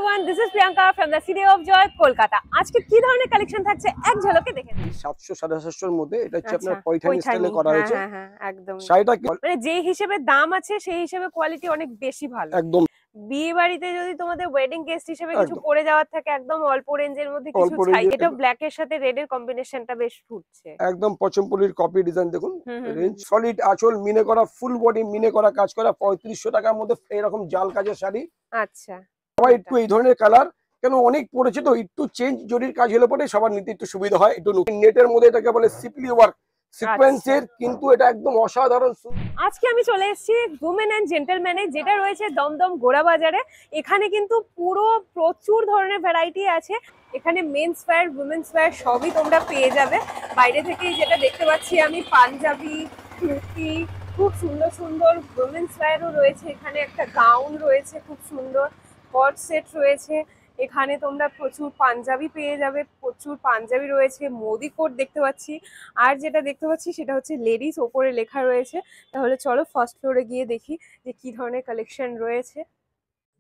everyone, this is Priyanka from the City of Joy, Kolkata. আজকে কি ধরনের collection থাকছে এক ঝলকে দেখে নিন। 700-750 এর মধ্যে এটা হচ্ছে আপনার আচ্ছা, পয়ঠানি স্টাইলে করা হয়েছে। হ্যাঁ হ্যাঁ একদম। শাড়িটা মানে যে হিসেবে দাম আছে সেই হিসেবে কোয়ালিটি অনেক বেশি ভালো। একদম বিয়ে বাড়িতে যদি তোমাদের ওয়েডিং গেস্ট হিসেবে কিছু একদম পরে যাওয়ার থাকে একদম অল্প রেঞ্জের মধ্যে কিছু অল্প চাই। রেঞ্জে এটা ব্ল্যাক এর সাথে রেড এর কম্বিনেশনটা বেশ ফুটছে। একদম পচমপল্লির কপি ডিজাইন দেখুন। হুম, হুম, রেঞ্জ সলিড আঁচল মিনে করা, ফুল বডি মিনে করা কাজ করা, 3500 টাকার মধ্যে এরকম জাল কাজের শাড়ি। আচ্ছা, সবাই একটু এই ধরনের কালার কেন অনেক পড়েছে তো একটু চেঞ্জ জরির কাজ হলে পরে সবার নিতে একটু সুবিধা হয়। একটু নেটের মধ্যে এটাকে বলে সিপলি ওয়ার্ক সিকোয়েন্সের, কিন্তু এটা একদম অসাধারণ। আজকে আমি চলে এসেছি উমেন অ্যান্ড জেন্টলম্যানে, যেটা রয়েছে দমদম গোড়া বাজারে। এখানে কিন্তু পুরো প্রচুর ধরনের ভ্যারাইটি আছে। এখানে মেন্স ওয়্যার, উমেন্স ওয়্যার সবই তোমরা পেয়ে যাবে। বাইরে থেকে যেটা দেখতে পাচ্ছি আমি, পাঞ্জাবি, কুর্তি, খুব সুন্দর সুন্দর উমেন্স ওয়্যারও রয়েছে। এখানে একটা গাউন রয়েছে খুব সুন্দর, কট সেট রয়েছে। এখানে তোমরা প্রচুর পাঞ্জাবি পেয়ে যাবে, প্রচুর পাঞ্জাবি রয়েছে, মোদি কোট দেখতে পাচ্ছি। আর যেটা দেখতে পাচ্ছি সেটা হচ্ছে লেডিস, ওপরে লেখা রয়েছে। তাহলে চলো ফার্স্ট ফ্লোরে গিয়ে দেখি যে কি ধরনের কালেকশন রয়েছে।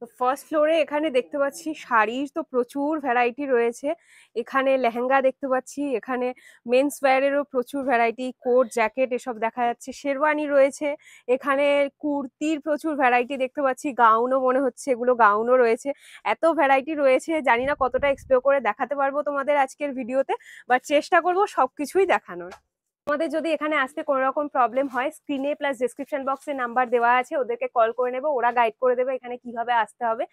তো ফার্স্ট ফ্লোরে এখানে দেখতে পাচ্ছি শাড়ির তো প্রচুর ভ্যারাইটি রয়েছে। এখানে লেহেঙ্গা দেখতে পাচ্ছি, এখানে মেন্স ওয়্যারেরও প্রচুর ভ্যারাইটি, কোট জ্যাকেট এসব দেখা যাচ্ছে, শেরওয়ানি রয়েছে। এখানে কুর্তির প্রচুর ভ্যারাইটি দেখতে পাচ্ছি, গাউনও মনে হচ্ছে এগুলো গাউনও রয়েছে। এত ভ্যারাইটি রয়েছে, জানি না কতটা এক্সপ্লোর করে দেখাতে পারবো তোমাদের আজকের ভিডিওতে, বাট চেষ্টা করবো সবকিছুই দেখানোর। আমাদের যদি এখানে আসতে কোনো রকম প্রবলেম হয়, স্ক্রিনে প্লাস ডেসক্রিপশন বক্সে নাম্বার দেওয়া আছে, ওদেরকে কল করে নেবো, ওরা গাইড করে দেবে এখানে কিভাবে আসতে হবে।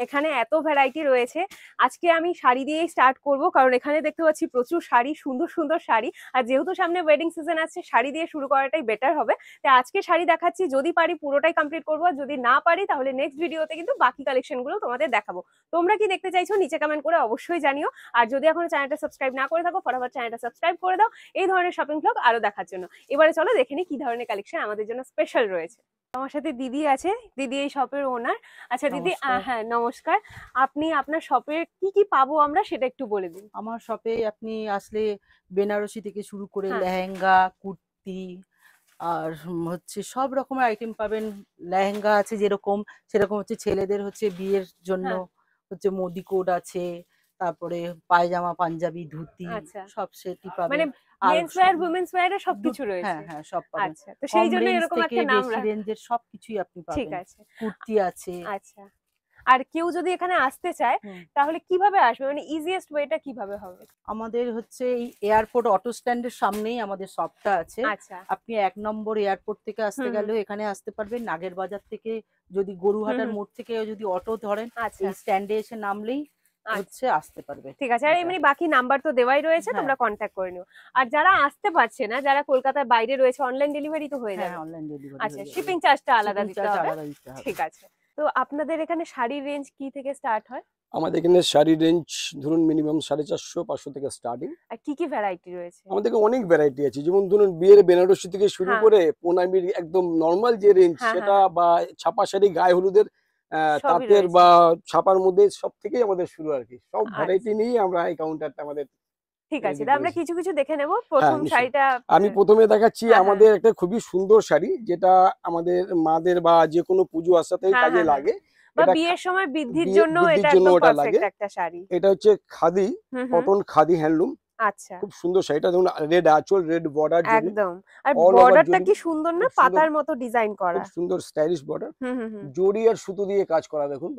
এখানে এত ভ্যারাইটি রয়েছে। আজকে আমি শাড়ি দিয়েই স্টার্ট করব, কারণ এখানে দেখতে পাচ্ছি প্রচুর শাড়ি, সুন্দর সুন্দর শাড়ি। আর যেহেতু সামনে ওয়েডিং সিজন আসছে, শাড়ি দিয়ে শুরু করাটাই বেটার হবে। তাই আজকে শাড়ি দেখাচ্ছি, যদি পারি পুরোটাই কমপ্লিট করবো, আর যদি না পারি তাহলে নেক্সট ভিডিওতে কিন্তু বাকি কালেকশনগুলো তোমাদের দেখাবো। তোমরা কি দেখতে চাইছো নিচে কমেন্ট করে অবশ্যই জানিও। আর যদি এখনো চ্যানেলটা সাবস্ক্রাইব না করে থাকো, ফটাফট চ্যানেলটা সাবস্ক্রাইব করে দাও এই ধরনের শপিং ব্লগ আরো দেখার জন্য। এবারে চলো দেখে নিই কি ধরনের কালেকশন আমাদের জন্য স্পেশাল রয়েছে। আমার সাথে দিদি আছে, দিদি এই শপের ওনার। আচ্ছা দিদি, হ্যাঁ নমস্কার। আপনি আপনার শপে কি কি পাবো আমরা সেটা একটু বলে দিন। আমার শপে আপনি আসলে বেনারসি থেকে শুরু করে হ্যাঁ। লেহেঙ্গা, কুর্তি আর হচ্ছে সব রকমের আইটেম পাবেন। লেহেঙ্গা আছে যেরকম, সেরকম হচ্ছে ছেলেদের হচ্ছে বিয়ের জন্য হ্যাঁ। হচ্ছে মোদি কোট আছে, তারপরে পায়জামা, পাঞ্জাবি, ধুতি আচ্ছা। সব সেটই পাবেন। মানে মেন্স ওয়্যার, উমেন্স ওয়্যার সবকিছু রয়েছে। হ্যাঁ হ্যাঁ সব পাবেন। আচ্ছা, তো সেই জন্য এরকম একটা নাম বেশি রেঞ্জের সবকিছুই আপনি পাবেন। ঠিক আছে, কুর্তি আছে। আচ্ছা। আর কেউ যদি এখানে আসতে চায় তাহলে কিভাবে আসবে, মানে ইজিয়েস্ট ওয়েটা কিভাবে হবে? আমাদের হচ্ছে এই এয়ারপোর্ট অটো স্ট্যান্ডের সামনেই আমাদের শপটা আছে। আচ্ছা। আপনি 1 নম্বর এয়ারপোর্ট থেকে আসতে গেলেও এখানে আসতে পারবেন। নাগের বাজার থেকে যদি গরুহাটার মোড় থেকে যদি অটো ধরেন, এই স্ট্যান্ডে এসে নামলেই হচ্ছে আসতে পারবে। ঠিক আছে। আর এমনি বাকি নাম্বার তো দেওয়াই রয়েছে, তোমরা কন্ট্যাক্ট করে নিও। আর যারা আসতে পারছে না, যারা কলকাতার বাইরে রয়েছে, অনলাইন ডেলিভারি তো হয়ে যাবে? হ্যাঁ অনলাইন ডেলিভারি। আচ্ছা, শিপিং চার্জটা আলাদা দিতে হবে। ঠিক আছে। তো আপনাদের এখানে শাড়ির রেঞ্জ কি থেকে স্টার্ট হয়? আমাদের এখানে শাড়ির রেঞ্জ ধরুন মিনিমাম 450-500 থেকে স্টার্টিং। আর কি কি ভ্যারাইটি রয়েছে? আমাদের অনেক ভ্যারাইটি আছে, যেমন ধরুন বিয়ের বেনারসি থেকে শুরু করে পোনামির একদম নর্মাল যে রেঞ্জ সেটা, বা ছাপা শাড়ি, গায়ে হলুদের তাঁতের বা ছাপার মধ্যে সব থেকেই আমাদের শুরু আর কি। সব ভ্যারাইটি নিয়ে আমরা এই কাউন্টারটা আমাদের। ঠিক আছে, আমরা কিছু কিছু দেখে নেব। প্রথম শাড়িটা আমি প্রথমে দেখাচ্ছি আমাদের একটা খুবই সুন্দর শাড়ি, যেটা আমাদের মাদের বা যে কোনো পুজো আসাতেই কাজে লাগে, বা বিয়ের সময় বৃদ্ধির জন্য এটা একদম পারফেক্ট একটা শাড়ি। এটা হচ্ছে খাদি কটন, খাদি হ্যান্ডলুম। আচ্ছা, খুব সুন্দর শাড়িটা দেখুন, রেড আঁচল, রেড বর্ডার, একদম। আর বর্ডারটা কি সুন্দর না, পাতার মতো ডিজাইন করা, খুব সুন্দর স্টাইলিশ বর্ডার। জড়ি আর সুতো দিয়ে কাজ করা দেখুন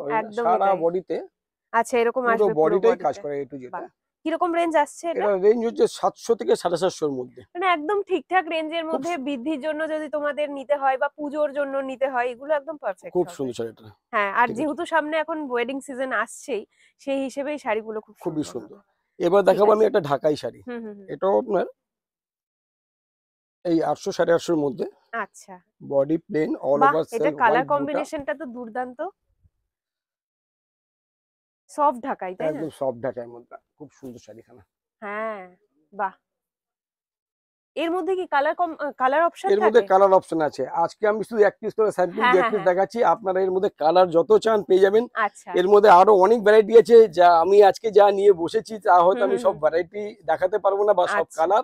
সারা বডিতে। আচ্ছা, এরকম আসবে পুরো বডিটাই কাজ করা এ টু জেড। কিরকম রেঞ্জ আসছে এটা? এটা রেঞ্জ হচ্ছে 700 থেকে 750 এর মধ্যে, মানে একদম ঠিকঠাক রেঞ্জের মধ্যে। বৃদ্ধির জন্য যদি তোমাদের নিতে হয় বা পূজোর জন্য নিতে হয়, এগুলো একদম পারফেক্ট। খুব সুন্দর শাড়িটা। হ্যাঁ, আর যেহেতু সামনে এখন ওয়েডিং সিজন আসছেই, সেই হিসেবেই শাড়িগুলো খুবই সুন্দর। এবার দেখাবো আমি একটা ঢাকাই শাড়ি। এটাও আপনার এই 800-850 এর মধ্যে। আচ্ছা, বডি প্লেন, অল ওভার সেল। এটা কালার কম্বিনেশনটা তো দুর্দান্ত। সফট ঢাকাই, তাই না? একদম সফট ঢাকাইয়ের মধ্যে খুব সুন্দর শাড়িখানা। হ্যাঁ, বাহ। এর মধ্যে কি কালার অপশন থাকে? এর মধ্যে কালার অপশন আছে। আজকে আমি শুধু এক পিস করে স্যাম্পল দেখাচ্ছি, আপনারা এর মধ্যে কালার যত চান পেয়ে যাবেন। আচ্ছা, এর মধ্যে আরো অনেক ভ্যারাইটি আছে, যা আমি আজকে যা নিয়ে বসেছি তা হয়তো আমি সব ভ্যারাইটি দেখাতে পারবো না, বা সব কালার।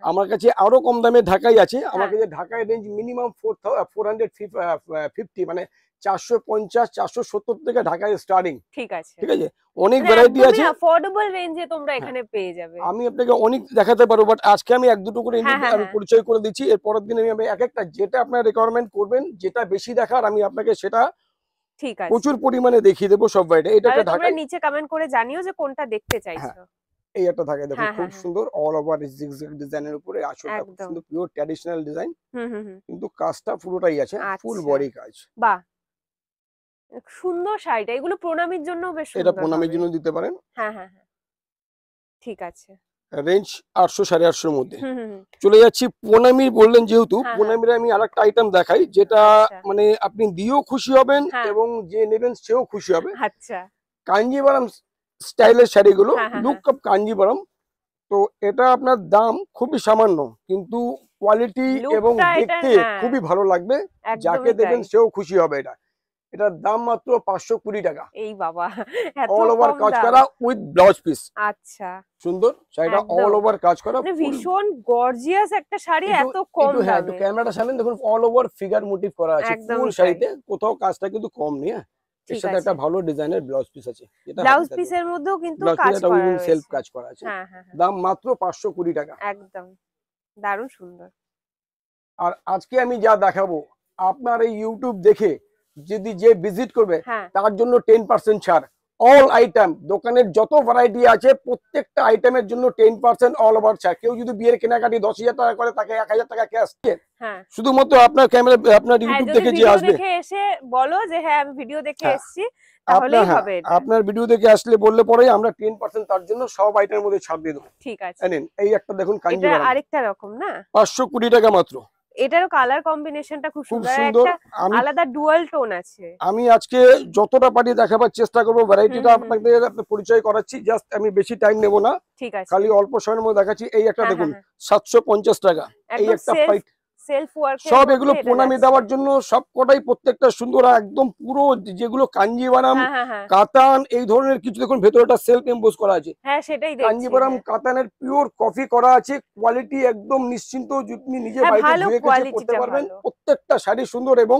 আমার কাছে আরো কম দামে ঢাকাই আছে। আমার কাছে ঢাকাই রেঞ্জ মিনিমাম 450, মানে 450 470 থেকে ঢাকায় স্টার্টিং। ঠিক আছে, ঠিক আছে, অনেক ভ্যারাইটি আছে, অ্যাফোর্ডেবল রেঞ্জে তোমরা এখানে পেয়ে যাবে। আমি আপনাকে অনেক দেখাতে পারবো, বাট আজকে আমি এক দুটো করে আমি পরিচয় করে দিচ্ছি। এর পরের দিন আমি এক একটা যেটা আপনারা রিকোয়ারমেন্ট করবেন, যেটা বেশি দেখার আমি আপনাকে সেটা ঠিক আছে প্রচুর পরিমাণে দেখিয়ে দেবো সব ভ্যারাইটি। এটা একটা ঢাকায়, তোমরা নিচে কমেন্ট করে জানিও যে কোনটা দেখতে চাইছো। এই একটা থাকে দেখুন খুব সুন্দর অল ওভার জিগজ্যাগ ডিজাইনের উপরে, আসলটা খুব সুন্দর পিওর ট্র্যাডিশনাল ডিজাইন, কিন্তু কাজটা পুরোটাই আছে ফুল বডি কাজ। বাহ, সুন্দর শাড়িটা, এগুলো প্রণামীর জন্য বেশ সুন্দর, এটা প্রণামীর জন্য দিতে পারেন। হ্যাঁ হ্যাঁ হ্যাঁ, ঠিক আছে। রেঞ্জ 800 850 এর মধ্যে। চলে যাচ্ছি প্রণামী বললেন যেহেতু, প্রণামীর আমি আরেকটা আইটেম দেখাই যেটা মানে আপনি দিয়েও খুশি হবেন এবং যে নেবেন সেও খুশি হবে। আচ্ছা, কাঞ্জিভারাম স্টাইলের শাড়িগুলো, লুক অফ কাঞ্জিভারাম। তো এটা আপনার দাম খুবই সামান্য, কিন্তু কোয়ালিটি এবং দেখতে খুবই ভালো লাগবে, যাকে দেবেন সেও খুশি হবে। এটার দাম মাত্র 520 টাকা। এই বাবা, অল ওভার কাজ করা উইথ ব্লাউজ পিস। আচ্ছা, সুন্দর শাড়িটা, অল ওভার কাজ করা, ভীষণ গর্জিয়াস একটা শাড়ি, এত কম দামে। হ্যাঁ, তো ক্যামেরাটা সামনে দেখুন, অল ওভার ফিগার মোটিভ করা আছে ফুল শাড়িতে, কোথাও কাজটা কিন্তু কম নেই। এর সাথে একটা ভালো ডিজাইনের ব্লাউজ পিস আছে, যেটা ব্লাউজ পিসের মধ্যেও কিন্তু কাজ করা আছে, সেলফ কাজ করা আছে। দাম মাত্র 520 টাকা। একদম দারুণ সুন্দর। আর আজকে আমি যা দেখাবো, আপনার এই ইউটিউব দেখে যদি যে ভিজিট করবে তার জন্য 10% ছাড়। অল আইটেম, দোকানের যত ভ্যারাইটি আছে প্রত্যেকটা আইটেমের জন্য 10% অল ওভার ছাড়। কেউ যদি বিয়ের কেনাকাটি 10,000 টাকা করে, তাকে 1,000 টাকা ক্যাশ দিয়ে, শুধুমাত্র আপনার ক্যামেরা, আপনার ইউটিউব দেখে যে আসবে, এসে বলো যে হ্যাঁ আমি ভিডিও দেখে এসেছি, তাহলেই হবে। আপনার ভিডিও দেখে আসলে বললে পরে আমরা 10% তার জন্য সব আইটেমের মধ্যে ছাড় দিয়ে দেবো। ঠিক আছে, জানেন এই একটা দেখুন কাঞ্জিভারাম, এটা আরেকটা রকম না, 520 টাকা মাত্র। এটারও কালার কম্বিনেশনটা খুব সুন্দর, একটা আলাদা ডুয়াল টোন আছে। আমি আজকে যতটা পারি দেখাবার চেষ্টা করব, ভ্যারাইটিটা আপনাদের পরিচয় করাচ্ছি, জাস্ট আমি বেশি টাইম নেব না, ঠিক আছে, খালি অল্প সময়ের মধ্যে দেখাচ্ছি। এই একটা দেখুন 750 টাকা, এই একটা ফাইট সেলফ ওয়ার্ক, সব এগুলো প্রণামী দেওয়ার জন্য সবকটাই প্রত্যেকটা সুন্দর, একদম পুরো যেগুলো কাঞ্জিভারাম কাতান এই ধরনের কিছু দেখুন, ভেতরটা সেলফ এমবোস করা আছে। হ্যাঁ সেটাই দেখছি, কাঞ্জিভারাম কাতানের পিওর কফি করা আছে, কোয়ালিটি একদম নিশ্চিন্ত, আপনি নিজে বাড়িতে ধুয়ে কেচে পরতে পারবেন। প্রত্যেকটা শাড়ি সুন্দর এবং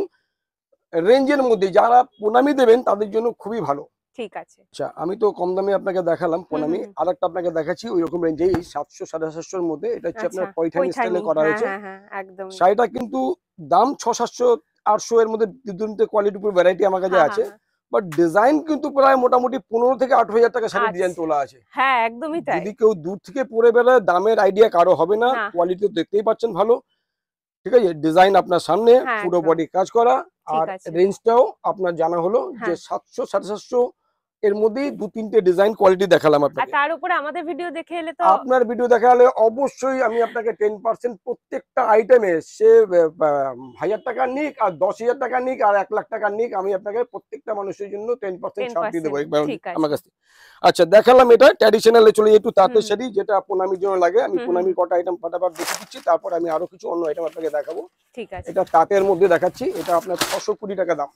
রেঞ্জের মধ্যে, যারা প্রণামী দেবেন তাদের জন্য খুবই ভালো। ঠিক আছে, আচ্ছা আমি তো কম দামে আপনাকে দেখালাম প্রণামী, আরেকটা আপনাকে দেখাচ্ছি ওই রকম রেঞ্জে 700 750 এর মধ্যে। এটা হচ্ছে আপনার পয়ঠানি স্টাইলে করা হয়েছে। একদম শাড়িটা কিন্তু দাম 600 700 এর মধ্যে, দুটো কোয়ালিটির উপর ভ্যারাইটি আমার কাছে আছে, বাট ডিজাইন কিন্তু প্রায় মোটামুটি 15 থেকে 18,000 টাকা শাড়ির ডিজাইন তোলা আছে। হ্যাঁ একদমই তাই। যদি কেউ দূর থেকে পরে বেড়ায়, দামের আইডিয়া কারো হবে না, কোয়ালিটি তো দেখতেই পাচ্ছেন ভালো। ঠিক আছে, ডিজাইন আপনার সামনে, পুরো বডি কাজ করা, আর রেঞ্জটাও আপনার জানা হলো যে 700 750 এর মধ্যেই 2-3টে ডিজাইন কোয়ালিটি দেখালাম আপনাকে। তার উপরে আমাদের ভিডিও দেখে এলে তো, আপনার ভিডিও দেখালে অবশ্যই আমি আপনাকে 10% প্রত্যেকটা আইটেমে, সে 1000 টাকা নিক আর 10,000 টাকা নিক আর 1 লাখ টাকা নিক, আমি আপনাকে প্রত্যেকটা মানুষের জন্য 10% ছাড় দিয়ে দেবো আমার কাছে। আচ্ছা দেখালাম এটা ট্র্যাডিশনালে, চলে একটু তাঁতের শাড়ি, যেটা প্রণামীর জন্য লাগে। আমি প্রণামীর কটা আইটেম ফটাফট দেখে দিচ্ছি, তারপর আমি আরো কিছু অন্য আইটেম আপনাকে দেখাবো। ঠিক আছে, এটা তাঁতের মধ্যে দেখাচ্ছি, এটা আপনার 620 টাকা দাম।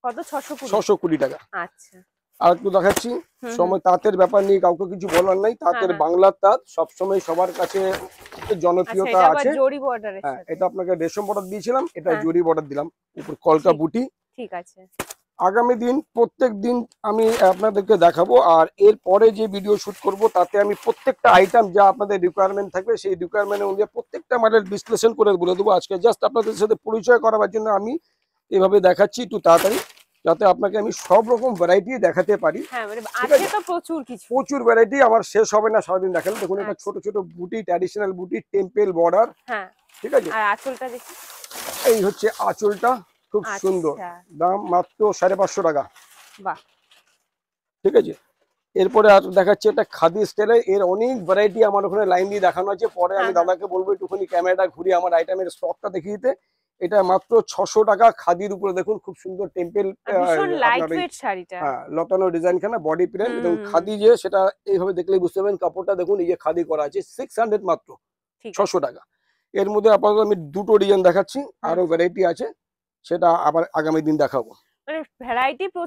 কত? 620 টাকা। আচ্ছা, আর একটু দেখাচ্ছি, সময় তাঁতের ব্যাপার নিয়ে কাউকে কিছু বলার নাই, তাঁতের বাংলার তাঁত সবসময় সবার কাছে জনপ্রিয়তা আছে। হ্যাঁ, এটা আপনাকে রেশম বর্ডার দিয়েছিলাম, এটা জরি বর্ডার দিলাম, উপর কলকা বুটি। ঠিক আছে, আগামী দিন প্রত্যেক দিন আমি আপনাদেরকে দেখাবো, আর এর পরে যে ভিডিও শুট করব তাতে আমি প্রত্যেকটা আইটেম যা আপনাদের রিকোয়ারমেন্ট থাকবে সেই রিকোয়ারমেন্ট অনুযায়ী প্রত্যেকটা মালের বিশ্লেষণ করে বলে দেবো। আজকে জাস্ট আপনাদের সাথে পরিচয় করাবার জন্য আমি এভাবে দেখাচ্ছি একটু তাড়াতাড়ি, যাতে আপনাকে আমি সব রকম ভ্যারাইটি দেখাতে পারি। প্রচুর ভ্যারাইটি, আমার শেষ হবে না সারাদিন দেখালে। দেখুন এটা ছোট ছোট বুটি, ট্র্যাডিশনাল বুটি, টেম্পল বর্ডার। ঠিক আছে, এই হচ্ছে আঁচলটা, খুব সুন্দর, দাম মাত্র 550 টাকা। ঠিক আছে, এরপরে আর দেখাচ্ছে এটা খাদি স্টাইলে, এর অনেক ভ্যারাইটি আমার ওখানে লাইন দিয়ে দেখানো আছে। পরে আমি দাদাকে বলবো একটুখানি ক্যামেরাটা ঘুরিয়ে আমার আইটেমের স্টকটা দেখিয়ে দিতে। এটা মাত্র 600 টাকা, খাদির উপরে দেখুন খুব সুন্দর টেম্পল লতানো ডিজাইন খানা, বডি প্রিন্ট এবং খাদি, যে সেটা এইভাবে দেখলেই বুঝতে পারবেন। কাপড়টা দেখুন এই যে খাদি করা আছে, 600 মাত্র, 600 টাকা। এর মধ্যে আপাতত আমি দুটো ডিজাইন দেখাচ্ছি, আরো ভ্যারাইটি আছে, সেটা আবার আগামী দিন দেখাবো।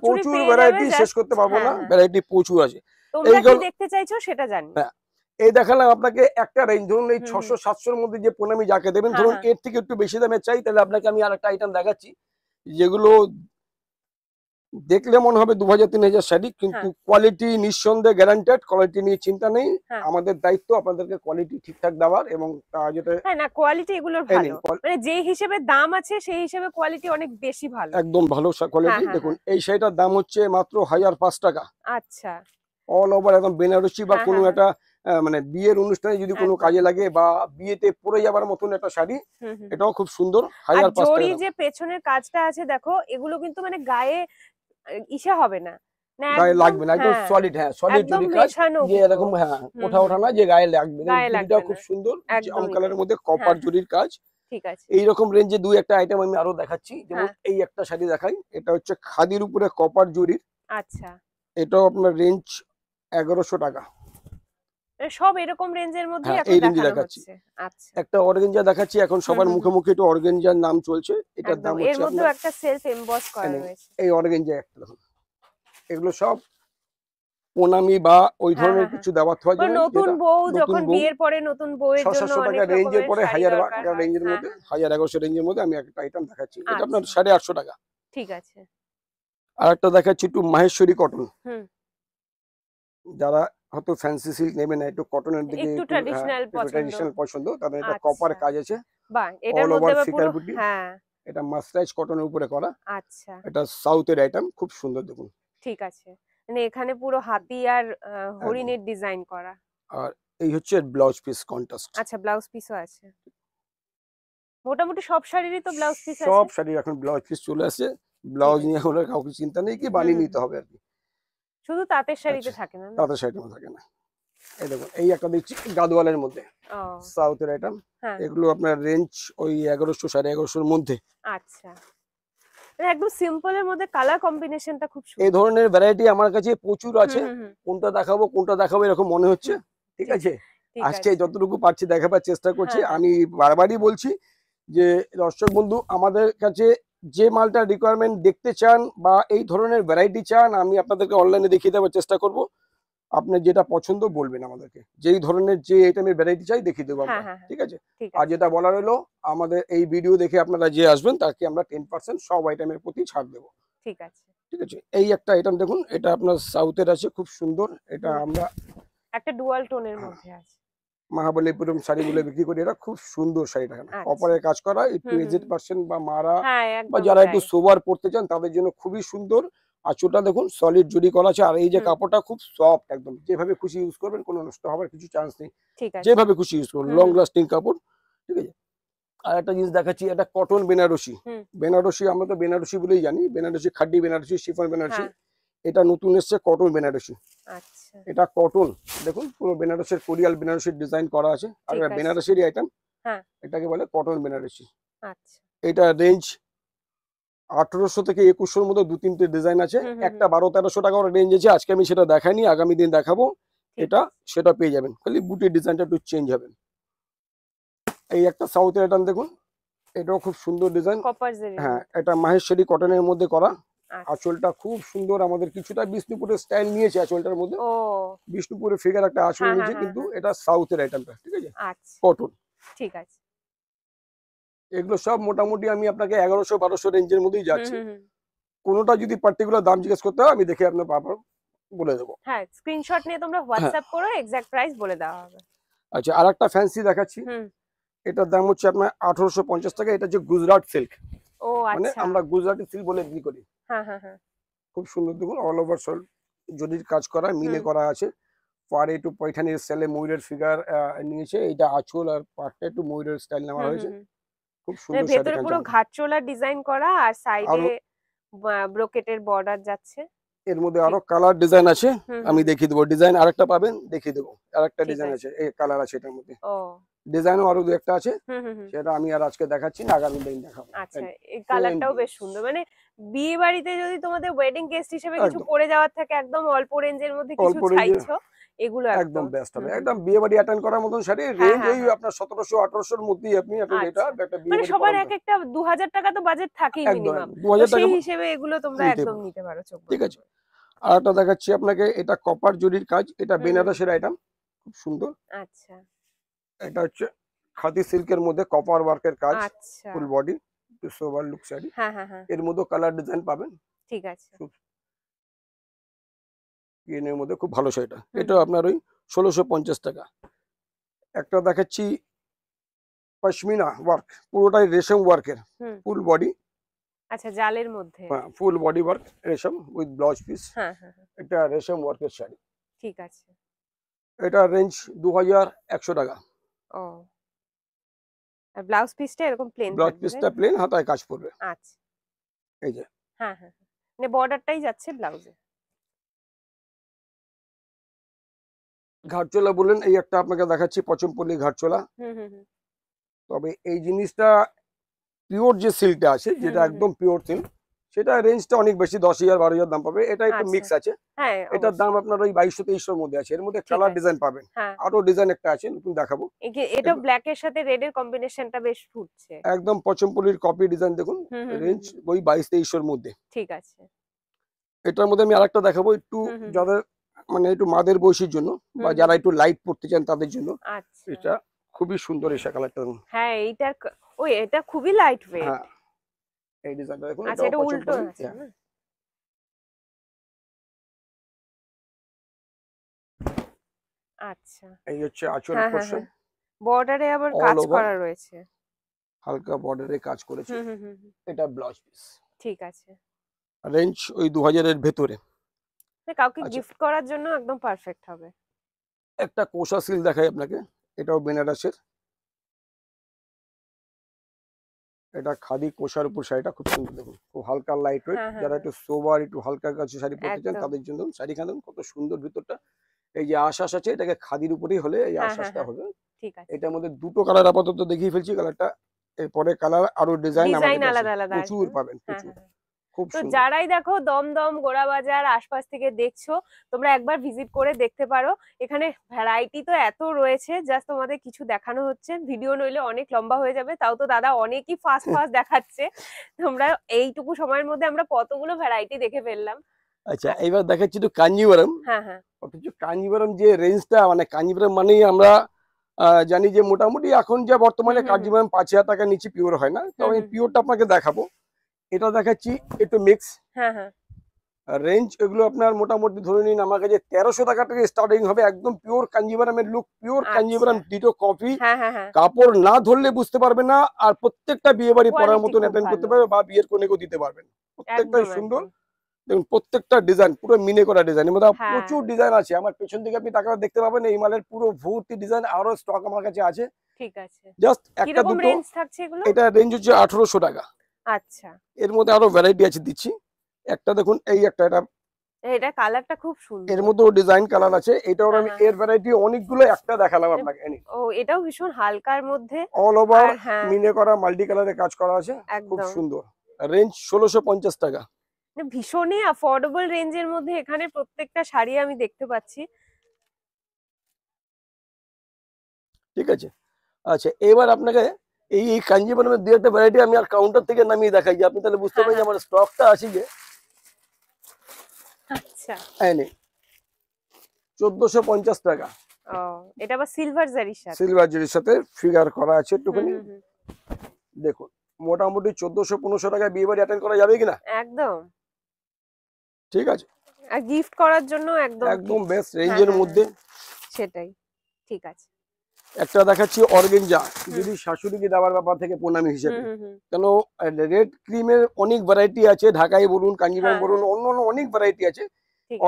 প্রচুর ভ্যারাইটি, শেষ করতে পারবো না, ভ্যারাইটি প্রচুর আছে। দেখতে চাইছো সেটা জানি। এই দেখালাম আপনাকে একটা রেঞ্জ, ধরুন এই 600-700 এর মধ্যে যে প্রণামী যাকে দেবেন, ধরুন এর থেকে একটু বেশি দামে চাই, তাহলে আপনাকে আমি আরেকটা আইটেম দেখাচ্ছি, যেগুলো দেখলে মনে হবে 2000-3000 শাড়ি, কিন্তু কোয়ালিটি নিঃসন্দেহে গ্যারান্টেড, কোয়ালিটি নিয়ে চিন্তা নেই। আমাদের দায়িত্ব আপনাদেরকে কোয়ালিটি ঠিকঠাক দেওয়ার, এবং যেটা হ্যাঁ না কোয়ালিটি এগুলোর ভালো, মানে যে হিসেবে দাম আছে সেই হিসেবে কোয়ালিটি অনেক বেশি ভালো, একদম ভালো কোয়ালিটি। দেখুন এই শাড়িটার দাম হচ্ছে মাত্র 1005 টাকা। আচ্ছা, অল ওভার একদম বেনারসি বা কোনো একটা মানে বিয়ের অনুষ্ঠানে যদি কোনো কাজে লাগে বা বিয়েতে পরে যাবার মতন একটা শাড়ি, এটাও খুব সুন্দর। 1005 টাকা। জরি যে পেছনের কাজটা আছে দেখো, এগুলো কিন্তু মানে গায়ে ইসে হবে না, গায়ে লাগবে না, একদম সলিড। হ্যাঁ সলিড জরি কাজ, যে এরকম ওঠা ওঠা না যে গায়ে লাগবে না। জরিটাও খুব সুন্দর, জাম কালারের মধ্যে কপার জরির কাজ। ঠিক আছে, এইরকম রেঞ্জে দুই একটা আইটেম আমি আরো দেখাচ্ছি। যেমন এই একটা শাড়ি দেখাই, এটা হচ্ছে খাদির উপরে কপার জরির। আচ্ছা, এটাও আপনার রেঞ্জ 1100 টাকা। সব এরকম রেঞ্জের মধ্যে এই রেঞ্জে দেখাচ্ছি। আচ্ছা, একটা অর্গানজা দেখাচ্ছি, এখন সবার মুখে মুখে একটু অর্গানজার নাম চলছে। এটার দাম হচ্ছে, এর মধ্যে একটা সেলফ এমবস করা রয়েছে। এই অর্গানজা একটা দেখুন, এগুলো সব প্রণামী বা ওই ধরনের কিছু দেওয়ার থাকে। নতুন বউ যখন বিয়ের পরে নতুন বউয়ের জন্য 600 টাকা রেঞ্জের পরে 1000 টাকা রেঞ্জের মধ্যে, 1100 রেঞ্জের মধ্যে আমি একটা আইটেম দেখাচ্ছি। এটা আপনার 850 টাকা। ঠিক আছে। আর একটা দেখাচ্ছি একটু মাহেশ্বরী কটন। যারা হয়তো ফ্যান্সি সিল্ক নেবে না, একটু কটনের দিকে, একটু ট্র্যাডিশনাল পছন্দ, তাদের এটা কপার কাজ আছে। বাহ, এটার মধ্যে পুরো এটা মাসরাইজ কটনের উপরে করা। আচ্ছা, এটা সাউথের আইটেম, খুব সুন্দর দেখুন। ঠিক আছে, মানে এখানে পুরো হাতি আর হরিণের ডিজাইন করা। আর এই হচ্ছে ব্লাউজ পিস কন্ট্রাস্ট। আচ্ছা, ব্লাউজ পিসও আছে। মোটামুটি সব শাড়িরই তো ব্লাউজ পিস আছে। সব শাড়ির এখন ব্লাউজ পিস চলে আসে। ব্লাউজ নিয়ে হলে কাউকে চিন্তা নেই, কি বানিয়ে নিতে হবে আর কি। শুধু তাঁতের শাড়িতে থাকে না, তাঁতের শাড়িতে থাকে না। এই দেখুন এই একটা দিচ্ছি গাদওয়ালের মধ্যে, সাউথের আইটেম। এগুলো আপনার রেঞ্জ ওই 1100 1150 এর মধ্যে। আচ্ছা, একদম সিম্পলের মধ্যে কালার কম্বিনেশনটা খুব সুন্দর। এই ধরনের ভ্যারাইটি আমার কাছে প্রচুর আছে। কোনটা দেখাবো এরকম মনে হচ্ছে। ঠিক আছে, আজকে যতটুকু পারছি দেখাবার চেষ্টা করছি। আমি বারবারই বলছি যে দর্শক বন্ধু, আমাদের কাছে যে মালটা রিকোয়ারমেন্ট দেখতে চান বা এই ধরনের ভ্যারাইটি চান, আমি আপনাদেরকে অনলাইনে দেখিয়ে দেওয়ার চেষ্টা করব। আপনার যেটা পছন্দ বলবেন আমাদেরকে, যেই ধরনের যে আইটেমের ভ্যারাইটি চাই দেখিয়ে দেবো আমরা। ঠিক আছে, আর যেটা বলার হলো, আমাদের এই ভিডিও দেখে আপনারা যে আসবেন তাকে আমরা 10% সব আইটেমের প্রতি ছাড় দেবো। ঠিক আছে, ঠিক আছে। এই একটা আইটেম দেখুন, এটা আপনার সাউথের আছে, খুব সুন্দর। এটা আমরা একটা ডুয়াল টোনের মধ্যে আছে। মহাবলীপুরম শাড়িগুলো বিক্রি করি। এটা খুব সুন্দর শাড়িটা, কপারের কাজ করা। একটু এজেড পার্সন বা মারা বা যারা একটু সোবার পড়তে চান তাদের জন্য খুবই সুন্দর। আঁচলটা দেখুন সলিড জরি করা আছে, আর এই যে কাপড়টা খুব সফট, একদম যেভাবে খুশি ইউজ করবেন, কোনো নষ্ট হওয়ার কিছু চান্স নেই। যেভাবে খুশি ইউজ করবেন, লং লাস্টিং কাপড়। ঠিক আছে। আর একটা জিনিস দেখাচ্ছি, এটা কটন বেনারসি। বেনারসি আমরা তো বেনারসি বলেই জানি, বেনারসি খাড্ডি বেনারসি, শিফন বেনারসি। এটা নতুন এসছে কটন বেনারসি। আচ্ছা, এটা কটন দেখুন, পুরো বেনারসের কোরিয়াল বেনারসির ডিজাইন করা আছে। আর বেনারসির আইটেম, এটাকে বলে কটন বেনারসি। আচ্ছা, এটা রেঞ্জ 1800 থেকে 2100 এর মধ্যে 2-3টে ডিজাইন আছে। একটা 1200-1300 টাকা রেঞ্জ আছে। আজকে আমি সেটা দেখাইনি, আগামী দিন দেখাবো। এটা সেটা পেয়ে যাবেন, খালি বুটির ডিজাইনটা একটু চেঞ্জ হবে। এই একটা সাউথের আইটেম দেখুন, এটাও খুব সুন্দর ডিজাইন। হ্যাঁ, এটা মাহেশ্বরী কটনের মধ্যে করা। আঁচলটা খুব সুন্দর, আমাদের কিছুটা বিষ্ণুপুরের স্টাইল নিয়েছে আঁচলটার মধ্যে। বিষ্ণুপুরের ফিগার একটা আঁচল নিয়েছে, কিন্তু এটা সাউথের আইটেমটা। ঠিক আছে, কটন। ঠিক আছে, এগুলো সব মোটামুটি আমি আপনাকে 1100-1200 রেঞ্জের মধ্যেই যাচ্ছি। কোনোটা যদি পার্টিকুলার দাম জিজ্ঞেস করতে হয়, আমি দেখে আপনার পারবো বলে দেবো। হ্যাঁ, স্ক্রিনশট নিয়ে তোমরা হোয়াটসঅ্যাপ করো, এক্সাক্ট প্রাইস বলে দেওয়া হবে। আচ্ছা, আরেকটা ফ্যান্সি দেখাচ্ছি। এটার দাম হচ্ছে আপনার 1850 টাকা। এটা হচ্ছে গুজরাট সিল্ক। ও আচ্ছা, মানে আমরা গুজরাটি সিল্ক বলে বিক্রি করি। হ্যাঁ হ্যাঁ হ্যাঁ, খুব সুন্দর দেখুন, অল ওভার সল জরির কাজ করা, মিলে করা আছে। পাড়ে একটু পয়ঠানির স্টাইলে ময়ূরের ফিগার নিয়েছে। এটা আঁচল আর পাড়টা একটু ময়ূরের স্টাইল নেওয়া হয়েছে। খুব সুন্দর। ভেতরে পুরো ঘাটচোলা ডিজাইন করা, আর সাইডে ব্রোকেটের বর্ডার যাচ্ছে। এর মধ্যে আরো কালার ডিজাইন আছে, আমি দেখিয়ে দেবো। ডিজাইন আরেকটা পাবেন, দেখিয়ে দেবো। আরেকটা ডিজাইন আছে, এই কালার আছে এটার মধ্যে। ডিজাইনও আরো দু একটা আছে, সেটা আমি আর আজকে দেখাচ্ছি না, আগামী দিন দেখাবো। আচ্ছা, এই কালারটাও বেশ সুন্দর। মানে বিয়ে বাড়িতে যদি তোমাদের ওয়েডিং গেস্ট হিসেবে কিছু পরে যাওয়ার থাকে, একদম অল্প রেঞ্জের মধ্যে কিছু চাইছো, এগুলো একদম বেস্ট হবে। একদম বিয়ে বাড়ি অ্যাটেন্ড করার মতন শাড়ি। রেঞ্জ ওই আপনার 1700-1800 এর মধ্যেই আপনি এটা একটা বিয়ে বাড়ি, সবার এক একটা 2000 টাকা তো বাজেট থাকেই মিনিমাম। 2000 টাকা সেই হিসেবে এগুলো তোমরা একদম নিতে পারো। ঠিক আছে। আর একটা দেখাচ্ছি আপনাকে, এটা কপার জরির কাজ। এটা বেনারসের আইটেম, খুব সুন্দর। আচ্ছা, এটা হচ্ছে খাদি সিল্কের মধ্যে কপার ওয়ার্কের কাজ। ফুল বডি, সোবার লুক শাড়ি। হ্যাঁ হ্যাঁ হ্যাঁ, এর মধ্যে কালার ডিজাইন পাবেন। ঠিক আছে। গ্রিনের মধ্যে খুব ভালো শাড়িটা, এটা আপনার ওই 1650 টাকা। একটা দেখাচ্ছি পশমিনা ওয়ার্ক, পুরোটাই রেশম ওয়ার্কের, ফুল বডি। আচ্ছা, জালের মধ্যে। হ্যাঁ, ফুল বডি ওয়ার্ক রেশম উইথ ব্লাউজ পিস। হ্যাঁ হ্যাঁ, এটা রেশম ওয়ার্কের শাড়ি। ঠিক আছে। এটা রেঞ্জ 2100 টাকা। ও, আর ব্লাউজ পিসটা এরকম প্লেন ব্লাউজ থাকবে? পিসটা প্লেন, হাতায় কাজ করবে। আচ্ছা, এই যে হ্যাঁ হ্যাঁ, মানে বর্ডারটাই যাচ্ছে ব্লাউজে। ঘাটচোলা বললেন, এই একটা আপনাকে দেখাচ্ছি পচমপল্লী ঘাটচোলা। তবে এই জিনিসটা পিওর যে সিল্কটা আছে, যেটা একদম পিওর সিল্ক, সেটা রেঞ্জটা অনেক বেশি, 10,000 12,000 দাম পাবে। এটা একটু মিক্স আছে। হ্যাঁ, এটার দাম আপনার ওই 2200-2300 মধ্যে আছে। এর মধ্যে কালার ডিজাইন পাবেন, হ্যাঁ, আরো ডিজাইন একটা আছে নতুন দেখাবো। এটা ব্ল্যাক এর সাথে রেড এর কম্বিনেশনটা বেশ ফুটছে। একদম পচমপল্লীর কপি ডিজাইন দেখুন, রেঞ্জ ওই 2200-2300 মধ্যে। ঠিক আছে। এটার মধ্যে আমি আরেকটা দেখাবো, একটু যাদের মানে একটু মাদের বয়সীর জন্য বা যারা একটু লাইট পড়তে চান তাদের জন্য। আচ্ছা, এটা খুবই সুন্দর এই কালারটা দেখুন। হ্যাঁ, এইটার ওই এটা খুবই লাইট ওয়েট। হ্যাঁ, এই ডিজাইনটা দেখুন। আচ্ছা, এটা উল্টো আছে না? আচ্ছা, এই হচ্ছে আঁচল পোরশন, বর্ডারে আবার কাজ করা রয়েছে, হালকা বর্ডারে কাজ করেছে। এটা ব্লাউজ পিস। ঠিক আছে। রেঞ্জ ওই 2000 এর ভেতরে। কাউকে গিফট করার জন্য একদম পারফেক্ট হবে। একটা কোষা সিল্ক দেখাই আপনাকে, এটাও বেনারসের। এটা খাদি কোষার উপর শাড়িটা খুব সুন্দর দেখুন, খুব হালকা লাইট ওয়েট। যারা একটু সোবার একটু হালকা কাছে শাড়ি পরতে চান তাদের জন্য শাড়ি খান। কত সুন্দর ভিতরটা, এই যে আশাস আছে, এটাকে খাদির উপরেই হলে এই আশাসটা হবে। ঠিক আছে। এটার মধ্যে দুটো কালার আপাতত দেখিয়ে ফেলছি, কালারটা এরপরে কালার আরো ডিজাইন আলাদা আলাদা প্রচুর পাবেন, প্রচুর। খুব তো সুন্দর। যারাই দেখো দমদম গোড়াবাজার আশপাশ থেকে দেখছো, তোমরা একবার ভিজিট করে দেখতে পারো। এখানে ভ্যারাইটি তো এত রয়েছে, জাস্ট তোমাদের কিছু দেখানো হচ্ছে, ভিডিও নইলে অনেক লম্বা হয়ে যাবে। তাও তো দাদা অনেকই ফাস্ট ফাস্ট দেখাচ্ছে, তোমরা এইটুকু সময়ের মধ্যে আমরা কতগুলো ভ্যারাইটি দেখে ফেললাম। আচ্ছা, এবার দেখাচ্ছি একটু কাঞ্জিভারাম। হ্যাঁ হ্যাঁ, অথচ কাঞ্জিভারাম যে রেঞ্জটা, মানে কাঞ্জিভারাম মানেই আমরা জানি যে মোটামুটি এখন যে বর্তমানে কাঞ্জিভারাম 5000 টাকার নিচে পিওর হয় না। তো আমি পিওরটা আপনাকে দেখাবো। এটা দেখাচ্ছি একটু মিক্স। হ্যাঁ হ্যাঁ, রেঞ্জ এগুলো আপনার মোটামুটি ধরে নিন আমার কাছে 1300 টাকা থেকে স্টার্টিং হবে। একদম পিওর কাঞ্জিভারামের look, pure Kanjeevaram ditto copy. কাপড় না ধরলে বুঝতে পারবে না, আর প্রত্যেকটা বিয়ে বাড়ি পরার মতন অ্যাটেন্ড করতে পারবে বা বিয়ের কোণেকেও দিতে পারবেন। প্রত্যেকটাই সুন্দর দেখুন, প্রত্যেকটা ডিজাইন পুরো মিনে করা ডিজাইন। এর মধ্যে প্রচুর ডিজাইন আছে। আমার পেছন দিকে আপনি তাকালে দেখতে পাবেন এই মালের পুরো ভর্তি ডিজাইন, আরো স্টক আমার কাছে আছে। ঠিক আছে। জাস্ট একটা দুটো রেঞ্জ থাকছে এগুলো? এটা রেঞ্জ হচ্ছে 1800 টাকা। আচ্ছা, এর মধ্যে আরো ভ্যারাইটি আছে, দিচ্ছি। একটা দেখুন, এই একটা, এটা কালারটা খুব সুন্দর। এর মধ্যেও ডিজাইন কালার আছে। এটাও আমি এর ভ্যারাইটি অনেকগুলো, একটা দেখালাম আপনাকে। ও, এটাও ভীষণ হালকার মধ্যে, অল ওভার মিনে করা মাল্টি কালারে কাজ করা আছে, খুব সুন্দর। রেঞ্জ 1650 টাকা। ভীষণই অ্যাফোর্ডেবল রেঞ্জের মধ্যে এখানে প্রত্যেকটা শাড়ি আমি দেখতে পাচ্ছি। ঠিক আছে। আচ্ছা, এবার আপনাকে এই কাঞ্জিভারামের দুই একটা ভ্যারাইটি আমি আর কাউন্টার থেকে নামিয়ে দেখাই, যে আপনি তাহলে বুঝতে পারেন আমার স্টকটা আছে যে। আচ্ছা, এই নে 1450 টাকা। ও, এটা আবার সিলভার জারির সাথে, সিলভার জারির সাথে ফিগার করা আছে একটুখানি। দেখুন, মোটামুটি 1400-1500 টাকায় বিয়ে বাড়ি অ্যাটেন্ড করা যাবে কিনা? একদম ঠিক আছে। আর গিফট করার জন্য একদম বেস্ট রেঞ্জের মধ্যে। সেটাই, ঠিক আছে। একটা দেখাচ্ছি অর্গেঞ্জা, যদি শাশুড়িকে দেওয়ার ব্যাপার থেকে প্রণামী হিসেবে। কেন, রেড ক্রিমের অনেক ভ্যারাইটি আছে, ঢাকাই বলুন, কাঞ্জিভারাম বলুন, অন্য অনেক ভ্যারাইটি আছে।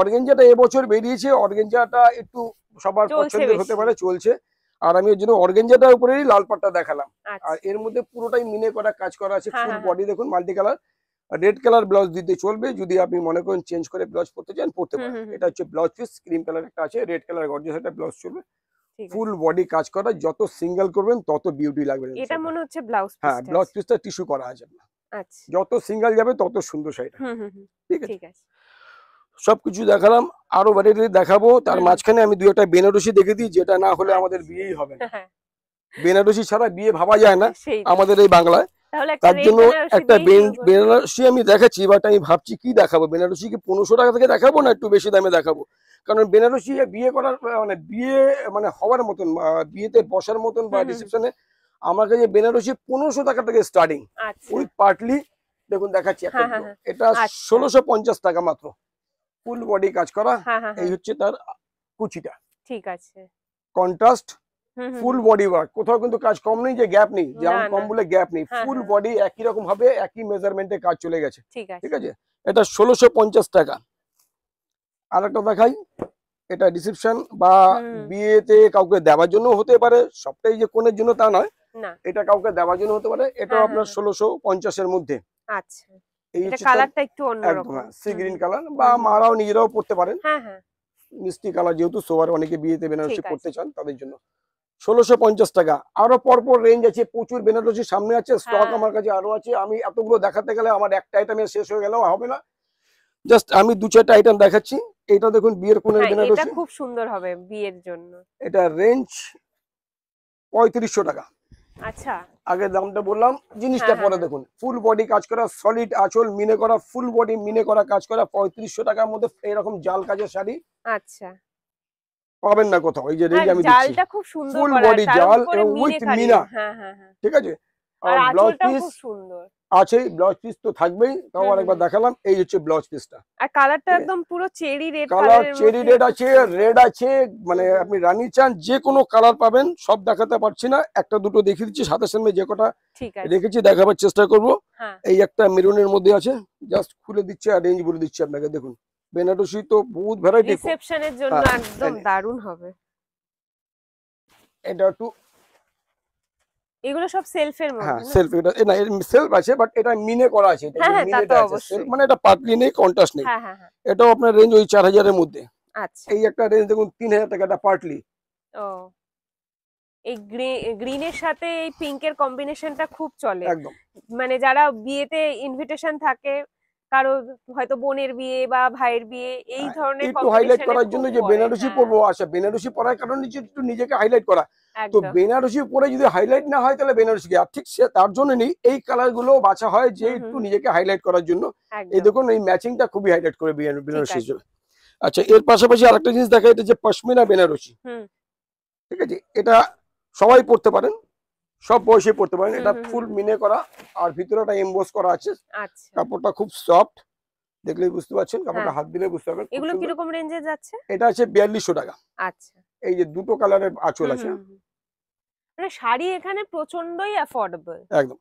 অর্গেঞ্জাটা এবছর বেরিয়েছে, অর্গেঞ্জাটা একটু সবার পছন্দের হতে পারে, চলছে। আর আমি ওর জন্য অর্গেঞ্জাটার উপরেই লাল পাটটা দেখালাম। আর এর মধ্যে পুরোটাই মিনে করা কাজ করা আছে, ফুল বডি দেখুন, multi colour. Red colour blouse দিতে চলবে, যদি আপনি মনে করেন চেঞ্জ করে ব্লাউজ পরতে চান পরতে পারেন। এটা হচ্ছে ব্লাউজ পিস, ক্রিম কালার একটা আছে, রেড কালার গর্জিয়াস একটা ব্লাউজ চলবে, ফুল বডি কাজ করা। যত সিঙ্গেল করবেন তত বিউটি লাগবে। এটা মনে হচ্ছে ব্লাউজ পিস। হ্যাঁ, ব্লাউজ পিসটা টিস্যু করা আছে। আচ্ছা, যত সিঙ্গেল যাবে তত সুন্দর শাড়িটা। ঠিক আছে। সবকিছু দেখালাম, আরো ভ্যারাইটি দেখাবো। তার মাঝখানে আমি দুই একটা বেনারসি দেখে দিই, যেটা না হলে আমাদের বিয়েই হবে না। বেনারসি ছাড়া বিয়ে ভাবা যায় না আমাদের এই বাংলায়। তার জন্য একটা বেনারসি আমি দেখাচ্ছি। বাট আমি ভাবছি কি দেখাবো, বেনারসি কি 1500 টাকা থেকে দেখাবো না একটু বেশি দামে দেখাবো? কারণ বেনারসি বিয়ে করার বিয়ে হওয়ার মতন, বিয়েতে বসার মতন বা রিসেপশনে আমার কাছে বেনারসি 1500 টাকা থেকে স্টার্টিং, উইথ পার্টলি। দেখুন দেখাচ্ছি একটা, এটা 1650 টাকা মাত্র, ফুল বডি কাজ করা, হ্যাঁ হ্যাঁ এই হচ্ছে তার কুচিটা, ঠিক আছে। কন্ট্রাস্ট হুম হুম ফুল বডি ওয়ার্ক, কোথাও কিন্তু কাজ কম নেই যে গ্যাপ নেই, না যেমন না কম বলে গ্যাপ নেই, হ্যাঁ ফুল হ্যাঁ বডি একই রকম ভাবে একই মেজারমেন্টে কাজ চলে গেছে। ঠিক ঠিক আছে। আছে, এটা 1650 টাকা। আর একটা দেখাই, এটা রিসেপশন বা হুম বিয়েতে কাউকে দেওয়ার জন্য হতে পারে, সবটাই যে কোনের জন্য তা নয়, না এটা কাউকে দেওয়ার জন্য হতে পারে, এটাও হ্যাঁ হ্যাঁ আপনার হ্যাঁ 1650 এর মধ্যে। আচ্ছা, এই এটা হচ্ছে তার কালারটা একটু একদম অন্যরকম। সি হুম গ্রিন হুম কালার, বা হুম হুম মারাও নিজেরাও পড়তে পারেন, হ্যাঁ হ্যাঁ মিষ্টি কালার, যেহেতু সবার অনেকে বিয়েতে বেনারসি ঠিক পড়তে আছে। চান তাদের জন্য 1650 টাকা। আরো পরপর রেঞ্জ আছে, প্রচুর বেনারসি সামনে আছে, স্টক হ্যাঁ আমার কাছে আরো আছে, আমি এতগুলো দেখাতে গেলে আমার একটা আইটেমে শেষ হয়ে গেলেও হবে না, জাস্ট আমি 2-4টা আইটেম দেখাচ্ছি। এটা দেখুন বিয়ের কোণের হ্যাঁ এটা বেনারসি, খুব সুন্দর হবে বিয়ের জন্য। এটা রেঞ্জ 3500 টাকা। আচ্ছা আগে দামটা বললাম, জিনিসটা হ্যাঁ হ্যাঁ পরে হ্যাঁ দেখুন, ফুল বডি কাজ করা, সলিড আঁচল মিনে করা, ফুল বডি মিনে করা কাজ করা, 3500 টাকার মধ্যে এরকম জাল কাজের শাড়ি আচ্ছা পাবেন না কোথাও, এই যে রেঞ্জ হ্যাঁ আমি দিচ্ছি, জালটা খুব সুন্দর ফুল করা, বডি তার জাল উপরে এবং মিনে উইথ কারি। মিনা, হ্যাঁ হ্যাঁ হ্যাঁ ঠিক আছে। আর আর ব্লাউজ আঁচলটাও পিস খুব সুন্দর। আছে, ব্লাউজ পিস তো থাকবেই, তাও হুম আরেকবার হুম দেখালাম, এই হচ্ছে ব্লাউজ পিসটা। আর কালারটা ঠিক আছে, একদম পুরো চেরি রেড কালার কালারের চেরি মধ্যে রেড খুব আছে, সুন্দর। রেড আছে, মানে হুম হুম আপনি রানী চান যে কোনো কালার পাবেন, সব দেখাতে পারছি না, একটা দুটো দেখিয়ে দিচ্ছি, সাথে সামনে যে কটা ঠিক আছে রেখেছি দেখাবার চেষ্টা করব। হ্যাঁ এই একটা মেরুনের মধ্যে আছে, জাস্ট খুলে দিচ্ছি আর রেঞ্জ বলে দিচ্ছি আপনাকে। দেখুন বেনারসি তো বহুত ভ্যারাইটি, রিসেপশনের জন্য একদম দারুণ হবে। এটা একটু, এগুলো সব সেলফের হ্যাঁ মধ্যে না? সেলফ, এটা না এর সেলফ আছে, বাট এটা মিনে করা আছে, এটা হ্যাঁ যে হ্যাঁ তা তো মিনেটা আছে সেলফ, অবশ্যই। মানে এটা পাতলি নেই, কন্ট্রাস্ট নেই। হ্যাঁ হ্যাঁ হ্যাঁ এটাও আপনার রেঞ্জ ওই 4000 এর মধ্যে। আচ্ছা এই একটা রেঞ্জ দেখুন 3000 টাকা, এটা পার্টলি ও এই গ্রিনের সাথে এই পিঙ্কের কম্বিনেশনটা খুব চলে, একদম মানে যারা বিয়েতে ইনভিটেশন থাকে, কারো হয়তো বোনের বিয়ে বা ভাইয়ের বিয়ে, এই ধরনের একটু হাইলাইট কম্বিনেশনে করার খুব জন্য যে পরে। বেনারসি হ্যাঁ পরবো, আচ্ছা বেনারসি পরার কারণে যে একটু নিজেকে হাইলাইট করা, তো একদম বেনারসি পরে যদি হাইলাইট না হয় তাহলে বেনারসি কি, আর ঠিক সে তার জন্য নেই, এই কালার গুলো বাছা হয় যে হুম হুম একটু হুম নিজেকে হাইলাইট করার জন্য। এই একদম দেখুন এই ম্যাচিংটা খুবই হাইলাইট করে ঠিক বেনারসি আছে। হিসেবে। আচ্ছা এর পাশাপাশি আরেকটা জিনিস দেখা, এটা যে পশমিনা বেনারসি, হুম ঠিক আছে, এটা সবাই পড়তে পারেন, সব বয়সে পড়তে পারেন, হুম এটা হুম ফুল হুম মিনে করা, আর ভিতরে একটা এমবোস করা আছে, আচ্ছা কাপড়টা খুব সফট, দেখলেই বুঝতে পারছেন, হ্যাঁ কাপড়টা হাত দিলে বুঝতে পারবেন, খুব এগুলো সুন্দর। কিরকম রেঞ্জে যাচ্ছে? এটা আছে 4200 টাকা। আচ্ছা এই যে দুটো কালারের আঁচল হুম আছে, হুম হুম মানে শাড়ি এখানে প্রচন্ডই অ্যাফোর্ডেবল। একদম।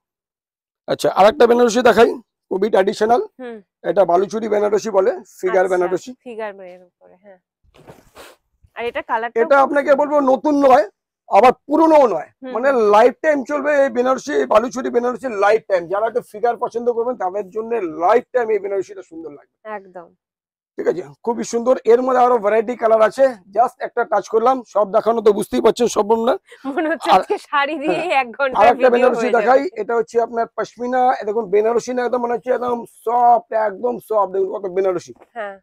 আচ্ছা আরেকটা বেনারসি দেখাই, খুবই ট্র্যাডিশনাল, হুম এটা বালুচুরি বেনারসি বলে, ফিগার আচ্ছা বেনারসি। ফিগার এর উপরে হ্যাঁ, আর এটা কালারটাও এটা খুব আপনাকে সুন্দর। বলবো নতুন নয়, আবার পুরনোও নয়, হুম মানে হুম লাইফ টাইম চলবে এই বেনারসি, এই বালুচুরি বেনারসি লাইফ টাইম, যারা একটু ফিগার পছন্দ করবেন তাদের জন্য লাইফ টাইম এই বেনারসিটা সুন্দর লাগবে। একদম ঠিক আছে, খুবই সুন্দর, এর মধ্যে আরো ভ্যারাইটি কালার আছে, জাস্ট একটা টাচ করলাম, সব দেখানো তো বুঝতেই পারছেন সম্ভব না। মনে হচ্ছে আর আজকে শাড়ি দিয়ে হ্যাঁ, 1 ঘন্টার আরেকটা ভিডিও বেনারসি হয়ে দেখাই, যাবে। এটা হচ্ছে আপনার পশমিনা, দেখুন বেনারসি না একদম মনে হচ্ছে একদম সফট, একদম সফট, দেখুন কত বেনারসি, হ্যাঁ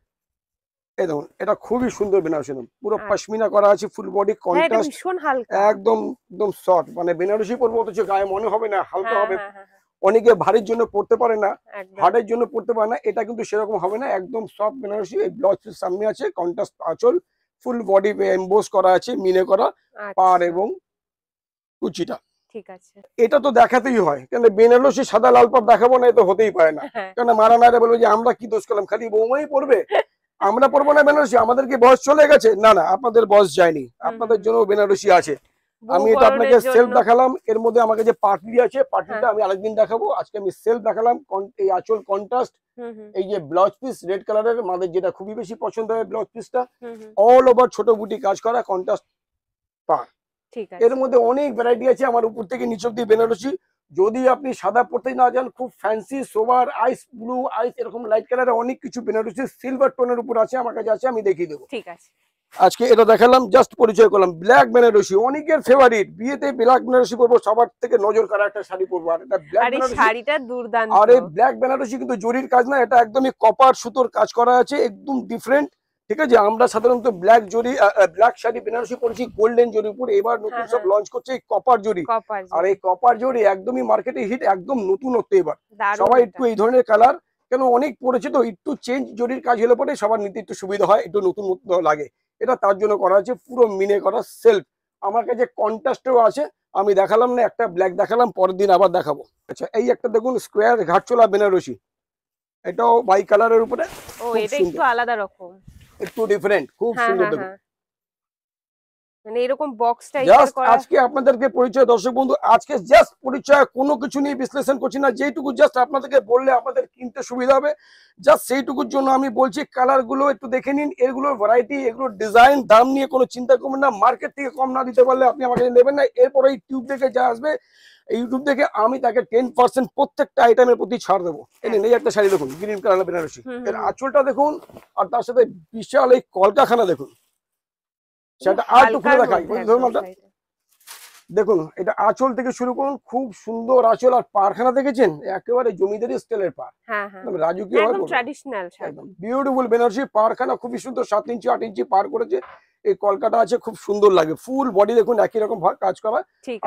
এই দেখুন এটা খুবই সুন্দর বেনারসি, একদম পুরো আচ্ছা পশমিনা করা আছে, ফুল বডি হ্যাঁ এটা কন্ট্রাস্ট, ভীষণ হালকা। একদম একদম সফট, মানে বেনারসি পরবো অথচ গায়ে মনে হবে না হালকা হ্যাঁ হবে। হ্যাঁ হ্যাঁ হ্যাঁ, অনেকে ভারীর জন্য পড়তে পারে না, একদম হার্ডের জন্য পড়তে পারে না, এটা কিন্তু সেরকম হবে না, একদম সফট বেনারসি। এই ব্লাউজ পিস সামনে আছে, কন্ট্রাস্ট আঁচল, ফুল বডি এমবোস করা আছে, মিনে করা, পার আচ্ছা এবং কুচিটা। ঠিক আছে এটা তো দেখাতেই হয়, কেন বেনারসি সাদা লাল পাড় দেখাবো না, এ তো হতেই পারে না, হ্যাঁ কেন মারা নাইরা বলবো যে আমরা কি দোষ করলাম, খালি বৌমাই পড়বে, আমরা পড়বো না বেনারসি, আমাদের কি বয়স চলে গেছে, না না আপনাদের বয়স যায়নি, হুম আপনাদের হুম জন্য বেনারসি আছে। বউ আমি এটা আপনাকে বরণের সেলফ জন্য। দেখালাম, এর মধ্যে আমাকে যে পাটলি আছে, হ্যাঁ পাটলিটা আমি আরেকদিন দেখাবো, আজকে আমি সেলফ দেখালাম, এই আঁচল কন্ট্রাস্ট, হুম হুম এই যে ব্লাউজ পিস রেড কালারের, আমাদের যেটা খুবই বেশি পছন্দ হয় ব্লাউজ পিসটা, হুম হুম অল ওভার ছোট বুটি কাজ করা, কন্ট্রাস্ট পার। ঠিক এর আছে মধ্যে অনেক ভ্যারাইটি আছে, আমার উপর থেকে নিচ অব্দি বেনারসি। যদি আপনি সাদা পড়তে না যান, খুব ফ্যান্সি সোবার আইস ব্লু আইস এরকম লাইট কালারের অনেক কিছু বেনারসি সিলভার টোনের উপর আছে, আমার কাছে আছে, আমি দেখিয়ে দেবো। ঠিক আছে আজকে এটা দেখালাম, জাস্ট পরিচয় করলাম। ব্ল্যাক বেনারসি অনেকের ফেভারিট, বিয়েতে ব্ল্যাক বেনারসি পরবো, সবার থেকে নজর কাড়া একটা শাড়ি পরবো, আর এটা ব্ল্যাক আর এই বেনারসি। শাড়িটা দুর্দান্ত। আর এই ব্ল্যাক বেনারসি কিন্তু জরির কাজ না, এটা একদমই কপার সুতোর কাজ করা আছে, একদম ডিফারেন্ট। ঠিক আছে, আমরা সাধারণত ব্ল্যাক জরি ব্ল্যাক শাড়ি বেনারসি পরেছি গোল্ডেন জরির উপর, এবার নতুন হ্যাঁ সব হ্যাঁ লঞ্চ করছে এই কপার জরি। কপার আর জরি এই কপার জরি একদমই মার্কেটে হিট, একদম নতুনত্ব এবার। দারুণ সবাই এটা। একটু এই ধরনের কালার, কেন অনেক পড়েছে তো, একটু চেঞ্জ জরির কাজ হলে পরে সবার নিতে একটু সুবিধা হয়, একটু নতুন নতুন লাগে, এটা তার জন্য করা আছে, পুরো মিনে করা সেলফ। আমার কাছে কন্ট্রাস্টও আছে, আমি দেখালাম না, একটা ব্ল্যাক দেখালাম, পরের দিন আবার দেখাবো। আচ্ছা এই একটা দেখুন স্কোয়ার ঘাটচোলা বেনারসি, এটাও বাই কালারের উপরে, ও খুব এটা একটু সুন্দর। আলাদা রকম, একটু ডিফারেন্ট, খুব হ্যাঁ সুন্দর হ্যাঁ দেখুন। হ্যাঁ, মানে এরকম বক্স টাইপের জাস্ট করা। আজকে আপনাদেরকে পরিচয়, দর্শক বন্ধু আজকে জাস্ট পরিচয়, কোনো কিছু নিয়ে বিশ্লেষণ করছি না, যেটুকু জাস্ট আপনাদেরকে বললে আপনাদের কিনতে সুবিধা হবে, জাস্ট সেইটুকুর জন্য আমি বলছি। কালার গুলো একটু দেখে নিন, এগুলোর ভ্যারাইটি, এগুলোর ডিজাইন, দাম নিয়ে কোনো চিন্তা করবেন না। মার্কেট থেকে কম না দিতে পারলে আপনি আমাকে নেবেন না। এরপরে ইউটিউব থেকে যা আসবে, ইউটিউব থেকে আমি তাকে 10% প্রত্যেকটা আইটেমের প্রতি ছাড় দেবো। এই একটা শাড়ি দেখুন, গ্রিন কালার বেনারসি, এর আঁচলটা দেখুন, আর তার সাথে বিশাল এই কলকাখানা দেখুন, সেটা আর একটু খুলে দেখাই। দেখুন এটা আঁচল থেকে শুরু করুন, খুব সুন্দর আঁচল, আর পারখানা দেখেছেন একেবারে জমিদারি স্টাইলের পার, রাজকীয়, একদম ট্র্যাডিশনাল শাড়ি, বিউটিফুল বেনারসি পারখানা, খুবই সুন্দর, 7 ইঞ্চি 8 ইঞ্চি পার করেছে। এই কলকাতা আছে, খুব সুন্দর লাগে। ফুল বডি দেখুন একই রকম কাজ করা,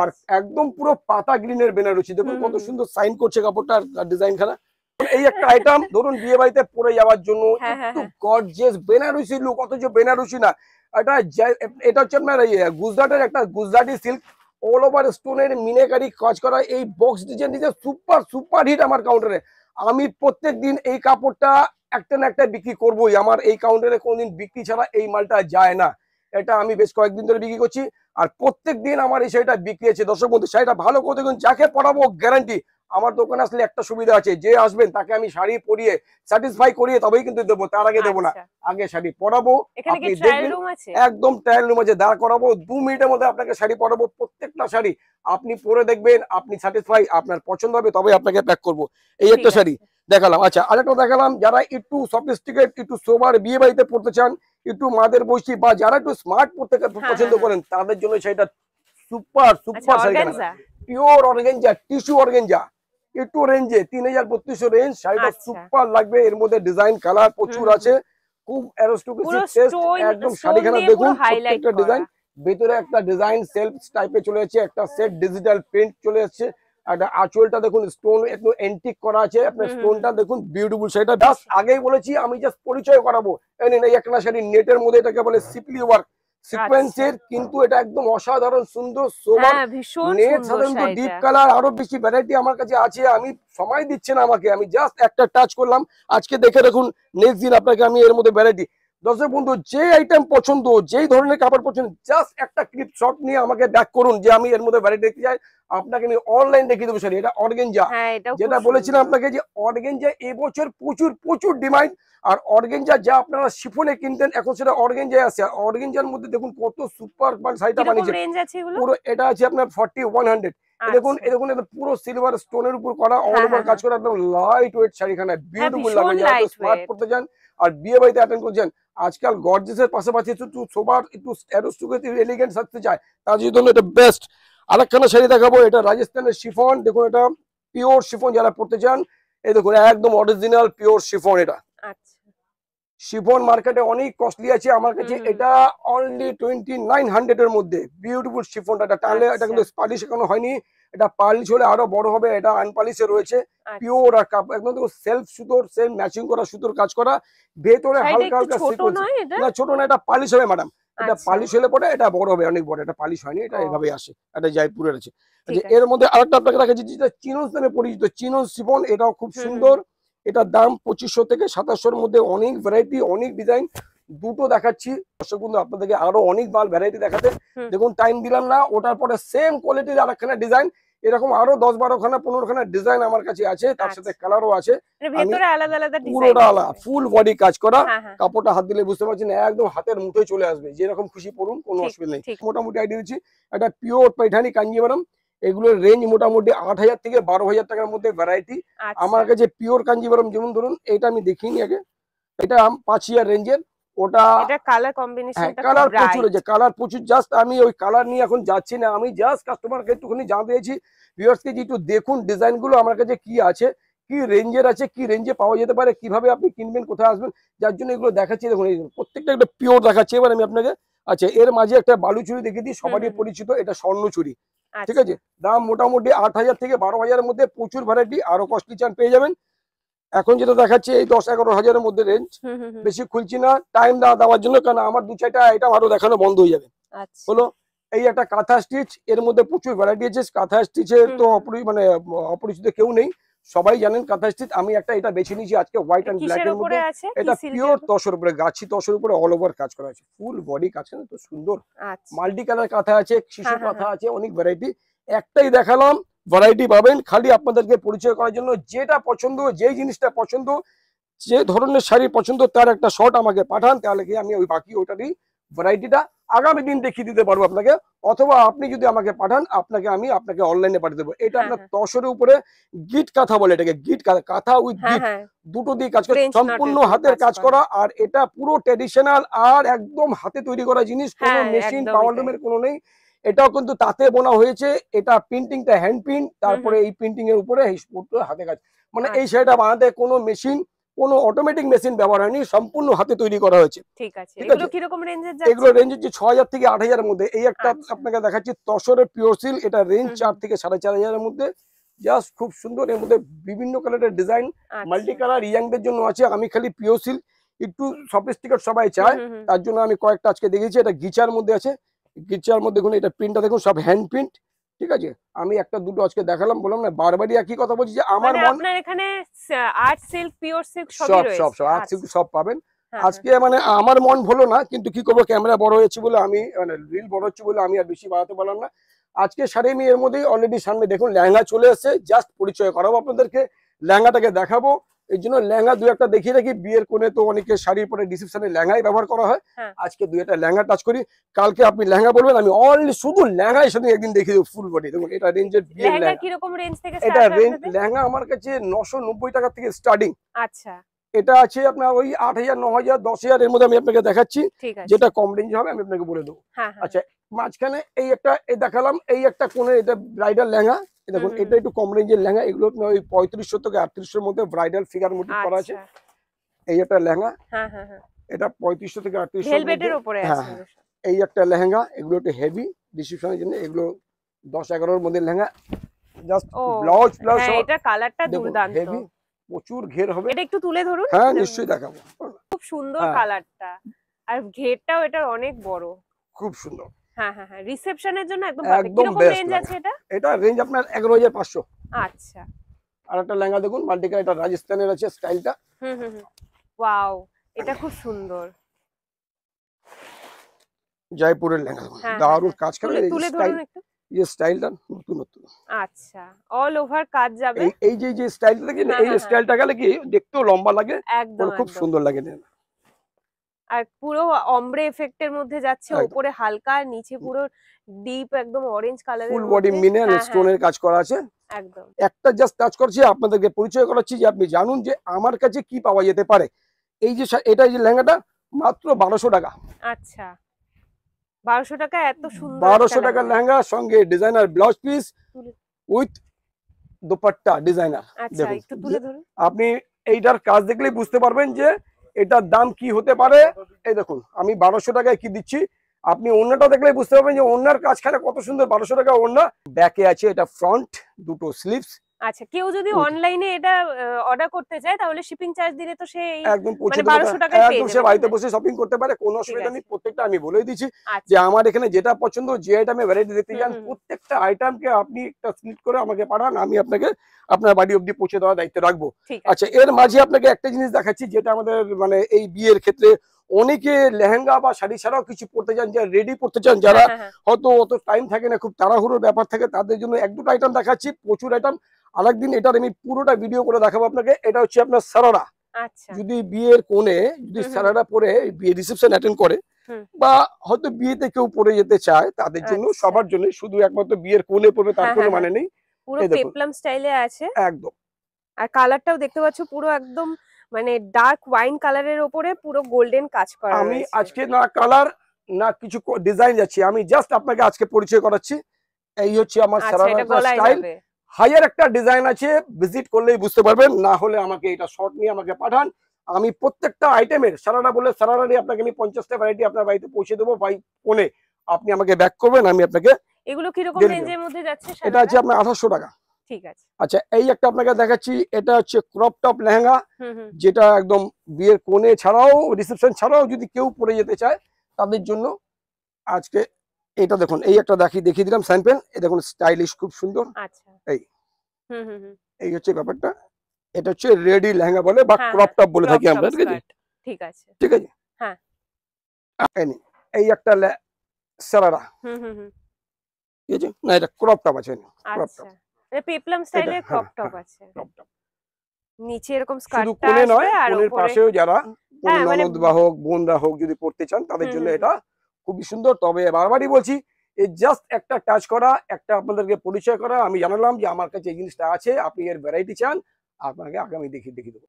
আর একদম পুরো পাতা গ্রিনের বেনারসি, দেখুন কত সুন্দর সাইন করছে কাপড়টা আর ডিজাইন খানা। এই একটা আইটেম ধরুন বিয়ে বাড়িতে পরে যাওয়ার জন্য একটু গর্জিয়াস বেনারসি লুক, অথচ বেনারসি না, এটা হচ্ছে আপনার গুজরাটের একটা গুজরাটি সিল্ক, অল ওভার স্টোনের মিনাকারি কাজ করা, এই box design super super hit আমার কাউন্টারে। আমি প্রত্যেক দিন এই কাপড়টা একটা না একটা বিক্রি করবোই, আমার এই কাউন্টারে কোনদিন বিক্রি ছাড়া এই মালটা যায় না। এটা আমি বেশ কয়েকদিন ধরে বিক্রি করছি, আর প্রত্যেক দিন আমার এই শাড়িটা বিক্রি আছে। দর্শক বন্ধু শাড়িটা ভালো করে দেখুন, যাকে পরাবো গ্যারান্টি। আমার দোকানে আসলে একটা সুবিধা আছে, যে আসবেন তাকে আমি শাড়ি পরিয়ে স্যাটিসফাই করিয়ে তবেই কিন্তু দেবো, তার আগে দেবো না। আগে শাড়ি পরাবো, আপনি দেখবেন একদম ট্রায়াল রুম আছে, দাঁড় করাবো 2 মিনিটের মধ্যে আপনাকে শাড়ি পরাবো। প্রত্যেকটা শাড়ি আপনি পরে দেখবেন, আপনি স্যাটিসফাই, আপনার পছন্দ হবে, তবে আপনাকে প্যাক করবো। এই একটা শাড়ি দেখালাম। আচ্ছা আরেকটা দেখালাম, যারা একটু সফিস্টিকেট, একটু সোবার বিয়ে বাড়িতে পড়তে চান, একটু মাদের বৈশি, বা যারা একটু স্মার্ট পড়তে পছন্দ করেন, তাদের জন্য শাড়িটা super super sari, pure organza, tissue organza, একটু রেঞ্জে 3200 রেঞ্জ, শাড়িটা সুপার লাগবে। এর মধ্যে ডিজাইন কালার প্রচুর আছে, খুব অ্যারিস্টোক্রেসি টেস্ট, একদম শাড়িখানা দেখুন, প্রত্যেকটা ডিজাইন, ভিতরে একটা ডিজাইন সেলফ টাইপে চলে যাচ্ছে, একটা সেট ডিজিটাল প্রিন্ট চলে যাচ্ছে, একটা আঁচলটা দেখুন স্টোন একটু এন্টিক করা আছে, আপনার স্টোনটা দেখুন বিউটিফুল। শাড়িটা জাস্ট আগেই বলেছি, আমি জাস্ট পরিচয় করাবো। এই একটা শাড়ি নেটের মধ্যে, এটাকে বলে সিপলি ওয়ার্ক সিকোয়েন্সের, কিন্তু এটা একদম অসাধারণ সুন্দর সোবার নেট, সাধারণত ডিপ কালার, আরো বেশি ভ্যারাইটি আমার কাছে আছে। আমি সময় দিচ্ছে না আমাকে, আমি জাস্ট একটা টাচ করলাম, আজকে দেখে দেখুন, নেক্সট দিন আপনাকে আমি এর মধ্যে ভ্যারাইটি। দর্শক বন্ধু যে আইটেম পছন্দ, যেই ধরনের কাপড় পছন্দ, জাস্ট একটা ক্লিপ শট নিয়ে আমাকে ব্যাক করুন যে আমি এর মধ্যে ভ্যারাইটি দেখতে চাই, আপনাকে আমি অনলাইন দেখিয়ে দেবো। শাড়ি এটা অর্গানজা, যেটা বলেছিলাম আপনাকে যে অর্গানজা এবছর প্রচুর প্রচুর ডিমান্ড। আর অর্গানজা যা আপনারা শিফনে কিনতেন, এখন সেটা অর্গানজায় আছে। অর্গানজার মধ্যে দেখুন কত সুপার শাড়িটা বানিয়েছে, পুরো এটা আছে আপনার 4100। দেখুন এরকম পুরো সিলভার স্টোনের উপর করা, অল ওভার কাজ করা, একদম লাইট ওয়েট শাড়িখানা, বিউটিফুল লাগে। যারা স্মার্ট করতে চান আর বিয়ে বাড়িতে অ্যাটেন্ড করছেন, আজকাল গর্জিয়াসের পাশাপাশি একটু সবার একটু এলিগেন্ট থাকতে চায়, তার জন্য এটা বেস্ট। আরেকখানা শাড়ি দেখাবো, এটা রাজস্থানের শিফন, দেখুন এটা পিওর শিফন, যারা পড়তে চান এই দেখুন একদম অরিজিনাল পিওর শিফন। এটা শিফন মার্কেটে অনেক কস্টলি আছে, আমার কাছে এটা অনলি 2900 এর মধ্যে বিউটিফুল শিফনটা। এটা টানলে, এটা কিন্তু পালিশ এখনো হয়নি, এটা পালিশ হলে আরো বড় হবে, এটা আনপালিশে রয়েছে, পিওর আর একদম সেলফ সুতোর, সেলফ ম্যাচিং করা সুতোর কাজ করা, ভেতরে হালকা হালকা সিকোয়েন্স, না ছোট না, এটা পালিশ হবে ম্যাডাম, এটা পালিশ হলে পরে এটা বড় হবে, অনেক বড়, এটা পালিশ হয়নি, এটা এভাবে আসে, এটা জয়পুরের আছে। এর মধ্যে আরেকটা আপনাকে দেখাচ্ছি, যেটা চিনন্স নামে পরিচিত, চিনন্স শিফন, এটাও খুব সুন্দর। এটার দাম 2500 থেকে 2700 এর মধ্যে, অনেক ভ্যারাইটি, অনেক ডিজাইন। দুটো দেখাচ্ছি দর্শক বন্ধু, আপনাদেরকে আরো অনেক মাল ভ্যারাইটি দেখাতে, দেখুন টাইম দিলাম না। ওটার পরে সেম কোয়ালিটির আরেকখানা ডিজাইন, এরকম আরো 10-12খানা 15খানা ডিজাইন আমার কাছে আছে, তার সাথে কালারও আছে, পুরোটা আলাদা, ফুল বডি কাজ করা, কাপড়টা হাত দিলে বুঝতে পারছেন একদম হাতের মুঠোয় চলে আসবে, যেরকম খুশি পরুন, কোনো অসুবিধা নেই। মোটামুটি আইডিয়া দিচ্ছি, এটা পিওর পাইঠানি কাঞ্জিভারাম, এগুলোর রেঞ্জ মোটামুটি 8000 থেকে 12000 টাকার মধ্যে ভ্যারাইটি। আমার কাছে পিওর কাঞ্জিভারাম, যেমন ধরুন এটা আমি দেখিনি আগে, এটা 5000 রেঞ্জের, ওটা কালার কম্বিনেশন, কালার প্রচুর আছে, কালার প্রচুর। জাস্ট আমি ওই কালার নিয়ে এখন যাচ্ছি না, আমি জাস্ট কাস্টমারকে একটুখানি জানতে চাইছি, ভিউয়ার্সকে যে একটু দেখুন ডিজাইন গুলো আমার কাছে কি আছে, কি রেঞ্জের আছে, কি রেঞ্জে পাওয়া যেতে পারে, কিভাবে আপনি কিনবেন, কোথায় আসবেন, যার জন্য এগুলো দেখাচ্ছি। দেখুন এই প্রত্যেকটা একটা পিওর দেখাচ্ছি। এবার আমি আপনাকে, আচ্ছা এর মাঝে একটা বালু চুড়ি দেখিয়ে দিই, সবারই পরিচিত, এটা স্বর্ণ চুড়ি, ঠিক আছে, দাম মোটামুটি 8000 থেকে 12000 এর মধ্যে, প্রচুর ভ্যারাইটি, আরো কস্টলি চান পেয়ে যাবেন। এখন যেটা দেখাচ্ছে এই 10-11 হাজারের মধ্যে রেঞ্জ, বেশি খুলছি না টাইম দেওয়ার জন্য, কারণ আমার 2-4টা আইটেম আরো দেখানো বন্ধ হয়ে যাবে। হলো এই একটা কাঁথা স্টিচ, এর মধ্যে প্রচুর ভ্যারাইটি আছে, কাঁথা স্টিচের তো মানে অপরিচিত কেউ নেই, সবাই জানেন কাঁথা স্টিচ, আমি একটা এটা বেছে নিয়েছি আজকে হোয়াইট এন্ড ব্ল্যাক কিসের এর উপরে মধ্যে। আছে? এটা কি সিল্কের পিওর উপর? তসর উপরে, গাছি তসর উপরে অল ওভার কাজ করা আছে, ফুল বডি কাজ না, তো সুন্দর আচ্ছা, মাল্টি কালার কাঁথা আছে, শিশু হ্যাঁ, হ্যাঁ, কাঁথা আছে, অনেক ভ্যারাইটি। একটাই দেখালাম, ভ্যারাইটি পাবেন। খালি আপনাদেরকে পরিচয় করার জন্য, যেটা পছন্দ, যেই জিনিসটা পছন্দ, যে ধরনের শাড়ি পছন্দ, তার একটা শর্ট আমাকে পাঠান, তাহলে কি আমি ওই বাকি ওটারই ভ্যারাইটিটা আগামী দিন দেখিয়ে দিতে পারবো আপনাকে। অথবা আপনি যদি আমাকে পাঠান, আপনাকে অনলাইনে পাঠিয়ে দেবো। এটা হ্যাঁ, আপনার হ্যাঁ, তসরের উপরে গিট কাঁথা বলে এটাকে, গিট কাঁথা, কাঁথা উইথ হ্যাঁ, গিট, হ্যাঁ, দুটো দিয়ে কাজ করে, ফ্রেঞ্চ সম্পূর্ণ নটের হাতের কাজ করা। করা। আর এটা পুরো ট্রেডিশনাল আর একদম হাতে তৈরি করা জিনিস, কোনো হ্যাঁ, মেশিন একদমই পাওয়ার তাই। লুমের কোনো নেই। এটাও কিন্তু তাতে বোনা হয়েছে, এটা প্রিন্টিংটা হ্যান্ড প্রিন্ট, হুম, তারপরে হুম, এই প্রিন্টিং এর উপরে এই পুরো হাতে কাজ। মানে এই আচ্ছা, শাড়িটা বানাতে কোনো মেশিন, কোনো অটোমেটিক মেশিন ব্যবহার হয়নি, সম্পূর্ণ হাতে তৈরি করা হয়েছে। ঠিক আছে। ঠিক এগুলো আছে, কিরকম রেঞ্জের এগুলো যাচ্ছে? রেঞ্জ হচ্ছে ৬,০০০ থেকে ৮,০০০ এর মধ্যে। এই একটা আচ্ছা, আপনাকে দেখাচ্ছি তসরের পিওর সিল্ক, এটা রেঞ্জ হুম, ৪ হুম, থেকে ৪,৫০০ এর মধ্যে। জাস্ট খুব সুন্দর, এর মধ্যে বিভিন্ন কালারের ডিজাইন, আচ্ছা, মাল্টি কালার ইয়াংদের জন্য আছে। আমি খালি পিওর সিল্ক, একটু সফিস্টিকেট সবাই হুম, চায়, হুম, হুম, তার জন্য আমি কয়েকটা আজকে দেখেছি। এটা গিচার মধ্যে আছে, গিচার মধ্যে দেখুন, এটা প্রিন্টটা দেখুন, সব হ্যান্ড প্রিন্ট। ঠিক আছে, আমি একটা দুটো আজকে দেখালাম, বললাম না বারবারই একই কথা বলছি যে আমার মানে মন। আপনার এখানে আর্ট সিল্ক, পিওর সিল্ক সবই সব সব রয়েছে। সব আর্ট সিল্ক আচ্ছা, সব পাবেন। হ্যাঁ, হ্যাঁ, আজকে মানে আমার মন ভুলো না, কিন্তু কি করবো, ক্যামেরা বড় হয়েছে বলে আমি, মানে রিল বড় হচ্ছে বলে আমি আর বেশি বাড়াতে পারলাম না। আজকে শাড়ি আমি এর মধ্যেই অলরেডি সামনে দেখুন লেহেঙ্গা চলে এসেছে, জাস্ট পরিচয় করাবো আপনাদেরকে, লেহেঙ্গাটাকে দেখাবো। এই জন্য লেহেঙ্গা দু একটা দেখিয়ে রাখি, বিয়ের কোণে তো অনেকে শাড়ির পরে রিসেপশনে লেহেঙ্গাই ব্যবহার করা হয়। হ্যাঁ, আজকে দু একটা লেহেঙ্গা টাচ করি, কালকে আপনি লেহেঙ্গা বলবেন, আমি অলরেডি শুধু লেহেঙ্গাই শুধু একদিন দেখিয়ে দেবো ফুল বডি। দেখুন এটা রেঞ্জের বিয়ের লেহেঙ্গা লেহেঙ্গা, কিরকম রেঞ্জ থেকে এটা স্টার্ট হয় রেঞ্জ আপনাদের? লেহেঙ্গা আমার কাছে 990 টাকা থেকে স্টার্টিং। আচ্ছা, এটা আছে আপনার ওই 8,০০০, 9,০০০, 10,০০০ এর মধ্যে আমি আপনাকে দেখাচ্ছি, ঠিক আছে, যেটা কম রেঞ্জ হবে আমি আপনাকে বলে দেবো। হ্যাঁ, হ্যাঁ, আচ্ছা, মাঝখানে এই একটা এই দেখালাম, এই একটা কোণে এটা ব্রাইডাল লেহেঙ্গা। এই হুম, দেখুন হুম, এটা একটু কম রেঞ্জের লেহেঙ্গা, এগুলো আপনার ওই ৩৫০০ থেকে ৩৮০০ মধ্যে ব্রাইডাল ফিগার মোটিভ করা আছে। আচ্ছা, এই একটা লেহেঙ্গা, হ্যাঁ, হ্যাঁ, হ্যাঁ, এটা ৩৫০০ থেকে ৩৮০০ এর মধ্যে। ভেলভেটের উপরে হ্যাঁ আছে হ্যাঁ, বেশ। এই একটা লেহেঙ্গা, এগুলো একটু হেভি রিসেপশনের জন্য, এগুলো ১০-১১ এর মধ্যে লেহেঙ্গা, জাস্ট ও, ব্লাউজ প্লাস হ্যাঁ, এটা কালারটা দেখুন দুর্দান্ত। হেভি, প্রচুর ঘের হবে। এটা একটু তুলে ধরুন। হ্যাঁ নিশ্চয়ই দেখাবো। খুব সুন্দর হ্যাঁ কালারটা, আর ঘেরটাও এটার অনেক বড়। খুব সুন্দর, হ্যাঁ, হ্যাঁ, হ্যাঁ, রিসেপশনের জন্য একদম পারফেক্ট। একদম কিরকম বেস্ট রেঞ্জ লেহেঙ্গা। আছে এটা? এটা রেঞ্জ আপনার ১১,৫০০। আচ্ছা, আর একটা লেহেঙ্গা দেখুন মাল্টি কালার, এটা রাজস্থানের আছে স্টাইলটা, হুম, হুম, হুম, ওয়াও, এটা খুব সুন্দর। জয়পুরের লেহেঙ্গা দেখুন, হ্যাঁ, হ্যাঁ, দারুণ হ্যাঁ, কাজ করা, তুলে এই তুলে স্টাইল, ধরুন একটু। এই স্টাইলটা নতুন নতুন। আচ্ছা, অল ওভার কাজ যাবে। এই যে স্টাইলটা দেখেন, হ্যাঁ, এই হ্যাঁ, হ্যাঁ, স্টাইলটা গেলে কি দেখতেও লম্বা লাগে, একদম, খুব একদম। সুন্দর লাগে। আর পুরো অমব্রে এফেক্টের মধ্যে যাচ্ছে, একদম ওপরে হালকা আর নিচে পুরো ডিপ একদম অরেঞ্জ কালারের ফুল বডি মধ্যে। মিনে হ্যাঁ, হ্যাঁ, স্টোনের কাজ করা আছে। একদম। একটা জাস্ট টাচ করছি, আপনাদেরকে পরিচয় করাচ্ছি যে আপনি জানুন যে আমার কাছে কি পাওয়া যেতে পারে। এই যে এটা যে লেহেঙ্গাটা মাত্র ১২০০ টাকা। আচ্ছা, ১২০০ টাকা এত সুন্দর একটা ১২০০ টাকার লেহেঙ্গা। লেহেঙ্গা, সঙ্গে ডিজাইনার ব্লাউজ পিস তুলে- উইথ দোপাট্টা ডিজাইনার। আচ্ছা, দেখুন একটু তুলে ধরুন। আপনি এইটার কাজ দেখলেই বুঝতে পারবেন যে এটার দাম কি হতে পারে। এই দেখুন আমি ১২০০ টাকায় কি দিচ্ছি, আপনি ওড়নাটা দেখলেই বুঝতে পারবেন যে ওড়নার কাজ খেলে কত সুন্দর। ১২০০ টাকা ওড়না, ব্যাকে আছে এটা ফ্রন্ট, দুটো স্লিভস। আচ্ছা, কেউ যদি অনলাইনে এটা অর্ডার করতে চায় তাহলে শিপিং চার্জ দিলে তো সে একদম পৌঁছে মানে দেবো, ১২০০ টাকায় পেয়ে একদম সে যাবে, বাড়িতে তাই না? বসে শপিং করতে পারে, কোনো ঠিক অসুবিধা নেই। আছে। প্রত্যেকটা আমি বলেই দিচ্ছি যে আচ্ছা, আমার এখানে যেটা পছন্দ, যে আইটেমে ভ্যারাইটি দেখতে হুম, চান, হুম, হুম। প্রত্যেকটা আইটেমকে আপনি একটা সিলেক্ট করে আমাকে পাঠান, আমি আপনাকে আপনার বাড়ি অবধি পৌঁছে দেওয়ার দায়িত্ব রাখবো। ঠিক আচ্ছা, আছে। এর মাঝে আপনাকে একটা জিনিস দেখাচ্ছি, যেটা আমাদের মানে এই বিয়ের ক্ষেত্রে অনেকে লেহেঙ্গা বা শাড়ি ছাড়াও কিছু পড়তে চান, যারা রেডি পড়তে চান, যারা হ্যাঁ, হ্যাঁ, হ্যাঁ। হয়তো অত টাইম থাকে না, খুব তাড়াহুড়োর ব্যাপার থাকে, তাদের জন্য এক দুটো আইটেম দেখাচ্ছি, প্রচুর আইটেম। আরেকদিন এটার আমি পুরোটা ভিডিও করে দেখাবো আপনাকে। এটা হচ্ছে আপনার সারারা, আচ্ছা, যদি বিয়ের কোণে যদি হুম, হুম, সারারা পরে বিয়ে রিসেপশন অ্যাটেন্ড করে, হুম, বা হয়তো বিয়েতে কেউ পরে যেতে চায়, তাদের জন্য, আচ্ছা, সবার জন্য, শুধু একমাত্র বিয়ের কোণে পড়বে তার হ্যাঁ, কোনো হ্যাঁ, হ্যাঁ, মানে নেই। পুরো এই দেখুন পেপলাম স্টাইলে আছে। একদম, আর কালারটাও দেখতে পাচ্ছ পুরো একদম মানে ডার্ক ওয়াইন কালারের উপরে পুরো গোল্ডেন কাজ করা আমি রয়েছে। আজকে না কালার না কিছু ডিজাইন যাচ্ছি, আমি জাস্ট আপনাকে আজকে পরিচয় করাচ্ছি। এই হচ্ছে আমার আচ্ছা, সারারা এটা গলায় স্টাইল। যাবে। হাইয়ার একটা ডিজাইন আছে, ভিজিট করলেই বুঝতে পারবেন, না হলে আমাকে এটা শর্ট নিয়ে আমাকে পাঠান। আমি প্রত্যেকটা আইটেমের সারারা বলে সারারারই আপনাকে আমি 50টা ভ্যারাইটি আপনার বাড়িতে পৌঁছে দেবো বাই ফোনে। আপনি আমাকে ব্যাক করবেন, আমি আপনাকে এগুলো কিরকম দিয়ে দেব। রেঞ্জের মধ্যে যাচ্ছে এটা আছে সারারা? আপনার ২৮০০ টাকা। ঠিক আছে। আচ্ছা, এই একটা আপনাকে দেখাচ্ছি, এটা হচ্ছে ক্রপ টপ লেহেঙ্গা, হুম, হুম, যেটা একদম বিয়ের কোণে ছাড়াও, রিসেপশন ছাড়াও যদি কেউ পরে যেতে চায় তাদের জন্য আজকে এটা দেখুন, এই একটা দেখিয়ে দিলাম স্যাম্পল। এই দেখুন স্টাইলিশ, খুব সুন্দর। আচ্ছা, এই হুম, হুম, হুম, এই হচ্ছে ব্যাপারটা। এটা হচ্ছে রেডি লেহেঙ্গা বলে বা হ্যাঁ, ক্রপ টপ বলে crop থাকি আমরা, top ঠিক আছে? skirt, ঠিক আছে। ঠিক আছে? হ্যাঁ। এই নিন, এই একটা সারারা, হুম হুম হুম। ঠিক আছে? না এটা ক্রপ টপ আছে, ক্রপ টপ। আচ্ছা, এটা পেপলাম এটা স্টাইলের হ্যাঁ, ক্রপ টপ হ্যাঁ, আছে। Crop top. নিচে এরকম শুধু স্কার্টটা কোণে আসবে নয়, আর কোণের ওপরে পাশেও যারা কোনো হ্যাঁ মানে ননদ বা হোক, বোনরা হোক যদি পড়তে চান তাদের হুম জন্য হুম হুম। এটা খুবই সুন্দর। তবে বারবারই বলছি, এই জাস্ট একটা টাচ করা, একটা আপনাদেরকে পরিচয় করা, আমি জানালাম যে আমার কাছে এই জিনিসটা আছে, আপনি এর ভ্যারাইটি চান, আপনাকে আগামী দেখিয়ে দেবো।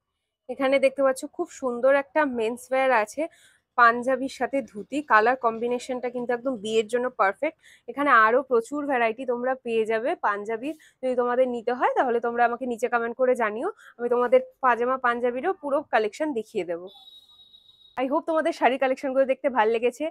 এখানে দেখতে পাচ্ছ খুব সুন্দর একটা মেন্স ওয়্যার আছে, পাঞ্জাবির সাথে ধুতি, কালার কম্বিনেশনটা কিন্তু একদম বিয়ের জন্য পারফেক্ট। এখানে আরো প্রচুর ভ্যারাইটি তোমরা পেয়ে যাবে পাঞ্জাবির। যদি তোমাদের নিতে হয় তাহলে তোমরা আমাকে নিচে কমেন্ট করে জানিও, আমি তোমাদের পাজামা পাঞ্জাবিরও পুরো কালেকশন দেখিয়ে দেবো। আই হোপ তোমাদের শাড়ি কালেকশন গুলো দেখতে ভালো লেগেছে।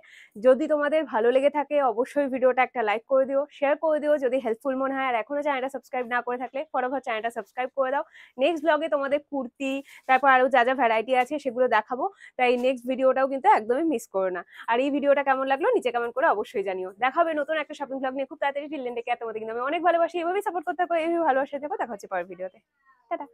যদি তোমাদের ভালো লেগে থাকে অবশ্যই ভিডিওটা একটা লাইক করে দিও, শেয়ার করে দিও যদি হেল্পফুল মনে হয়। আর এখনো চ্যানেলটা সাবস্ক্রাইব না করে থাকলে ফটাফট চ্যানেলটা সাবস্ক্রাইব করে দাও। নেক্সট ব্লগে তোমাদের কুর্তি, তারপর আরো যা যা ভ্যারাইটি আছে সেগুলো দেখাবো, তাই নেক্সট ভিডিওটাও কিন্তু একদমই মিস করো না। আর এই ভিডিওটা কেমন লাগলো নিচে কমেন্ট করে অবশ্যই জানিও। দেখা হবে নতুন একটা শপিং ব্লগ নিয়ে খুব তাড়াতাড়ি। টিল দেন টেক কেয়ার, তোমাদের কিন্তু আমি অনেক ভালোবাসি, এভাবেই সাপোর্ট করতে থাকো, এইভাবে ভালোবাসা থেকো। দেখা হচ্ছে পরের ভিডিওতে। টাটা।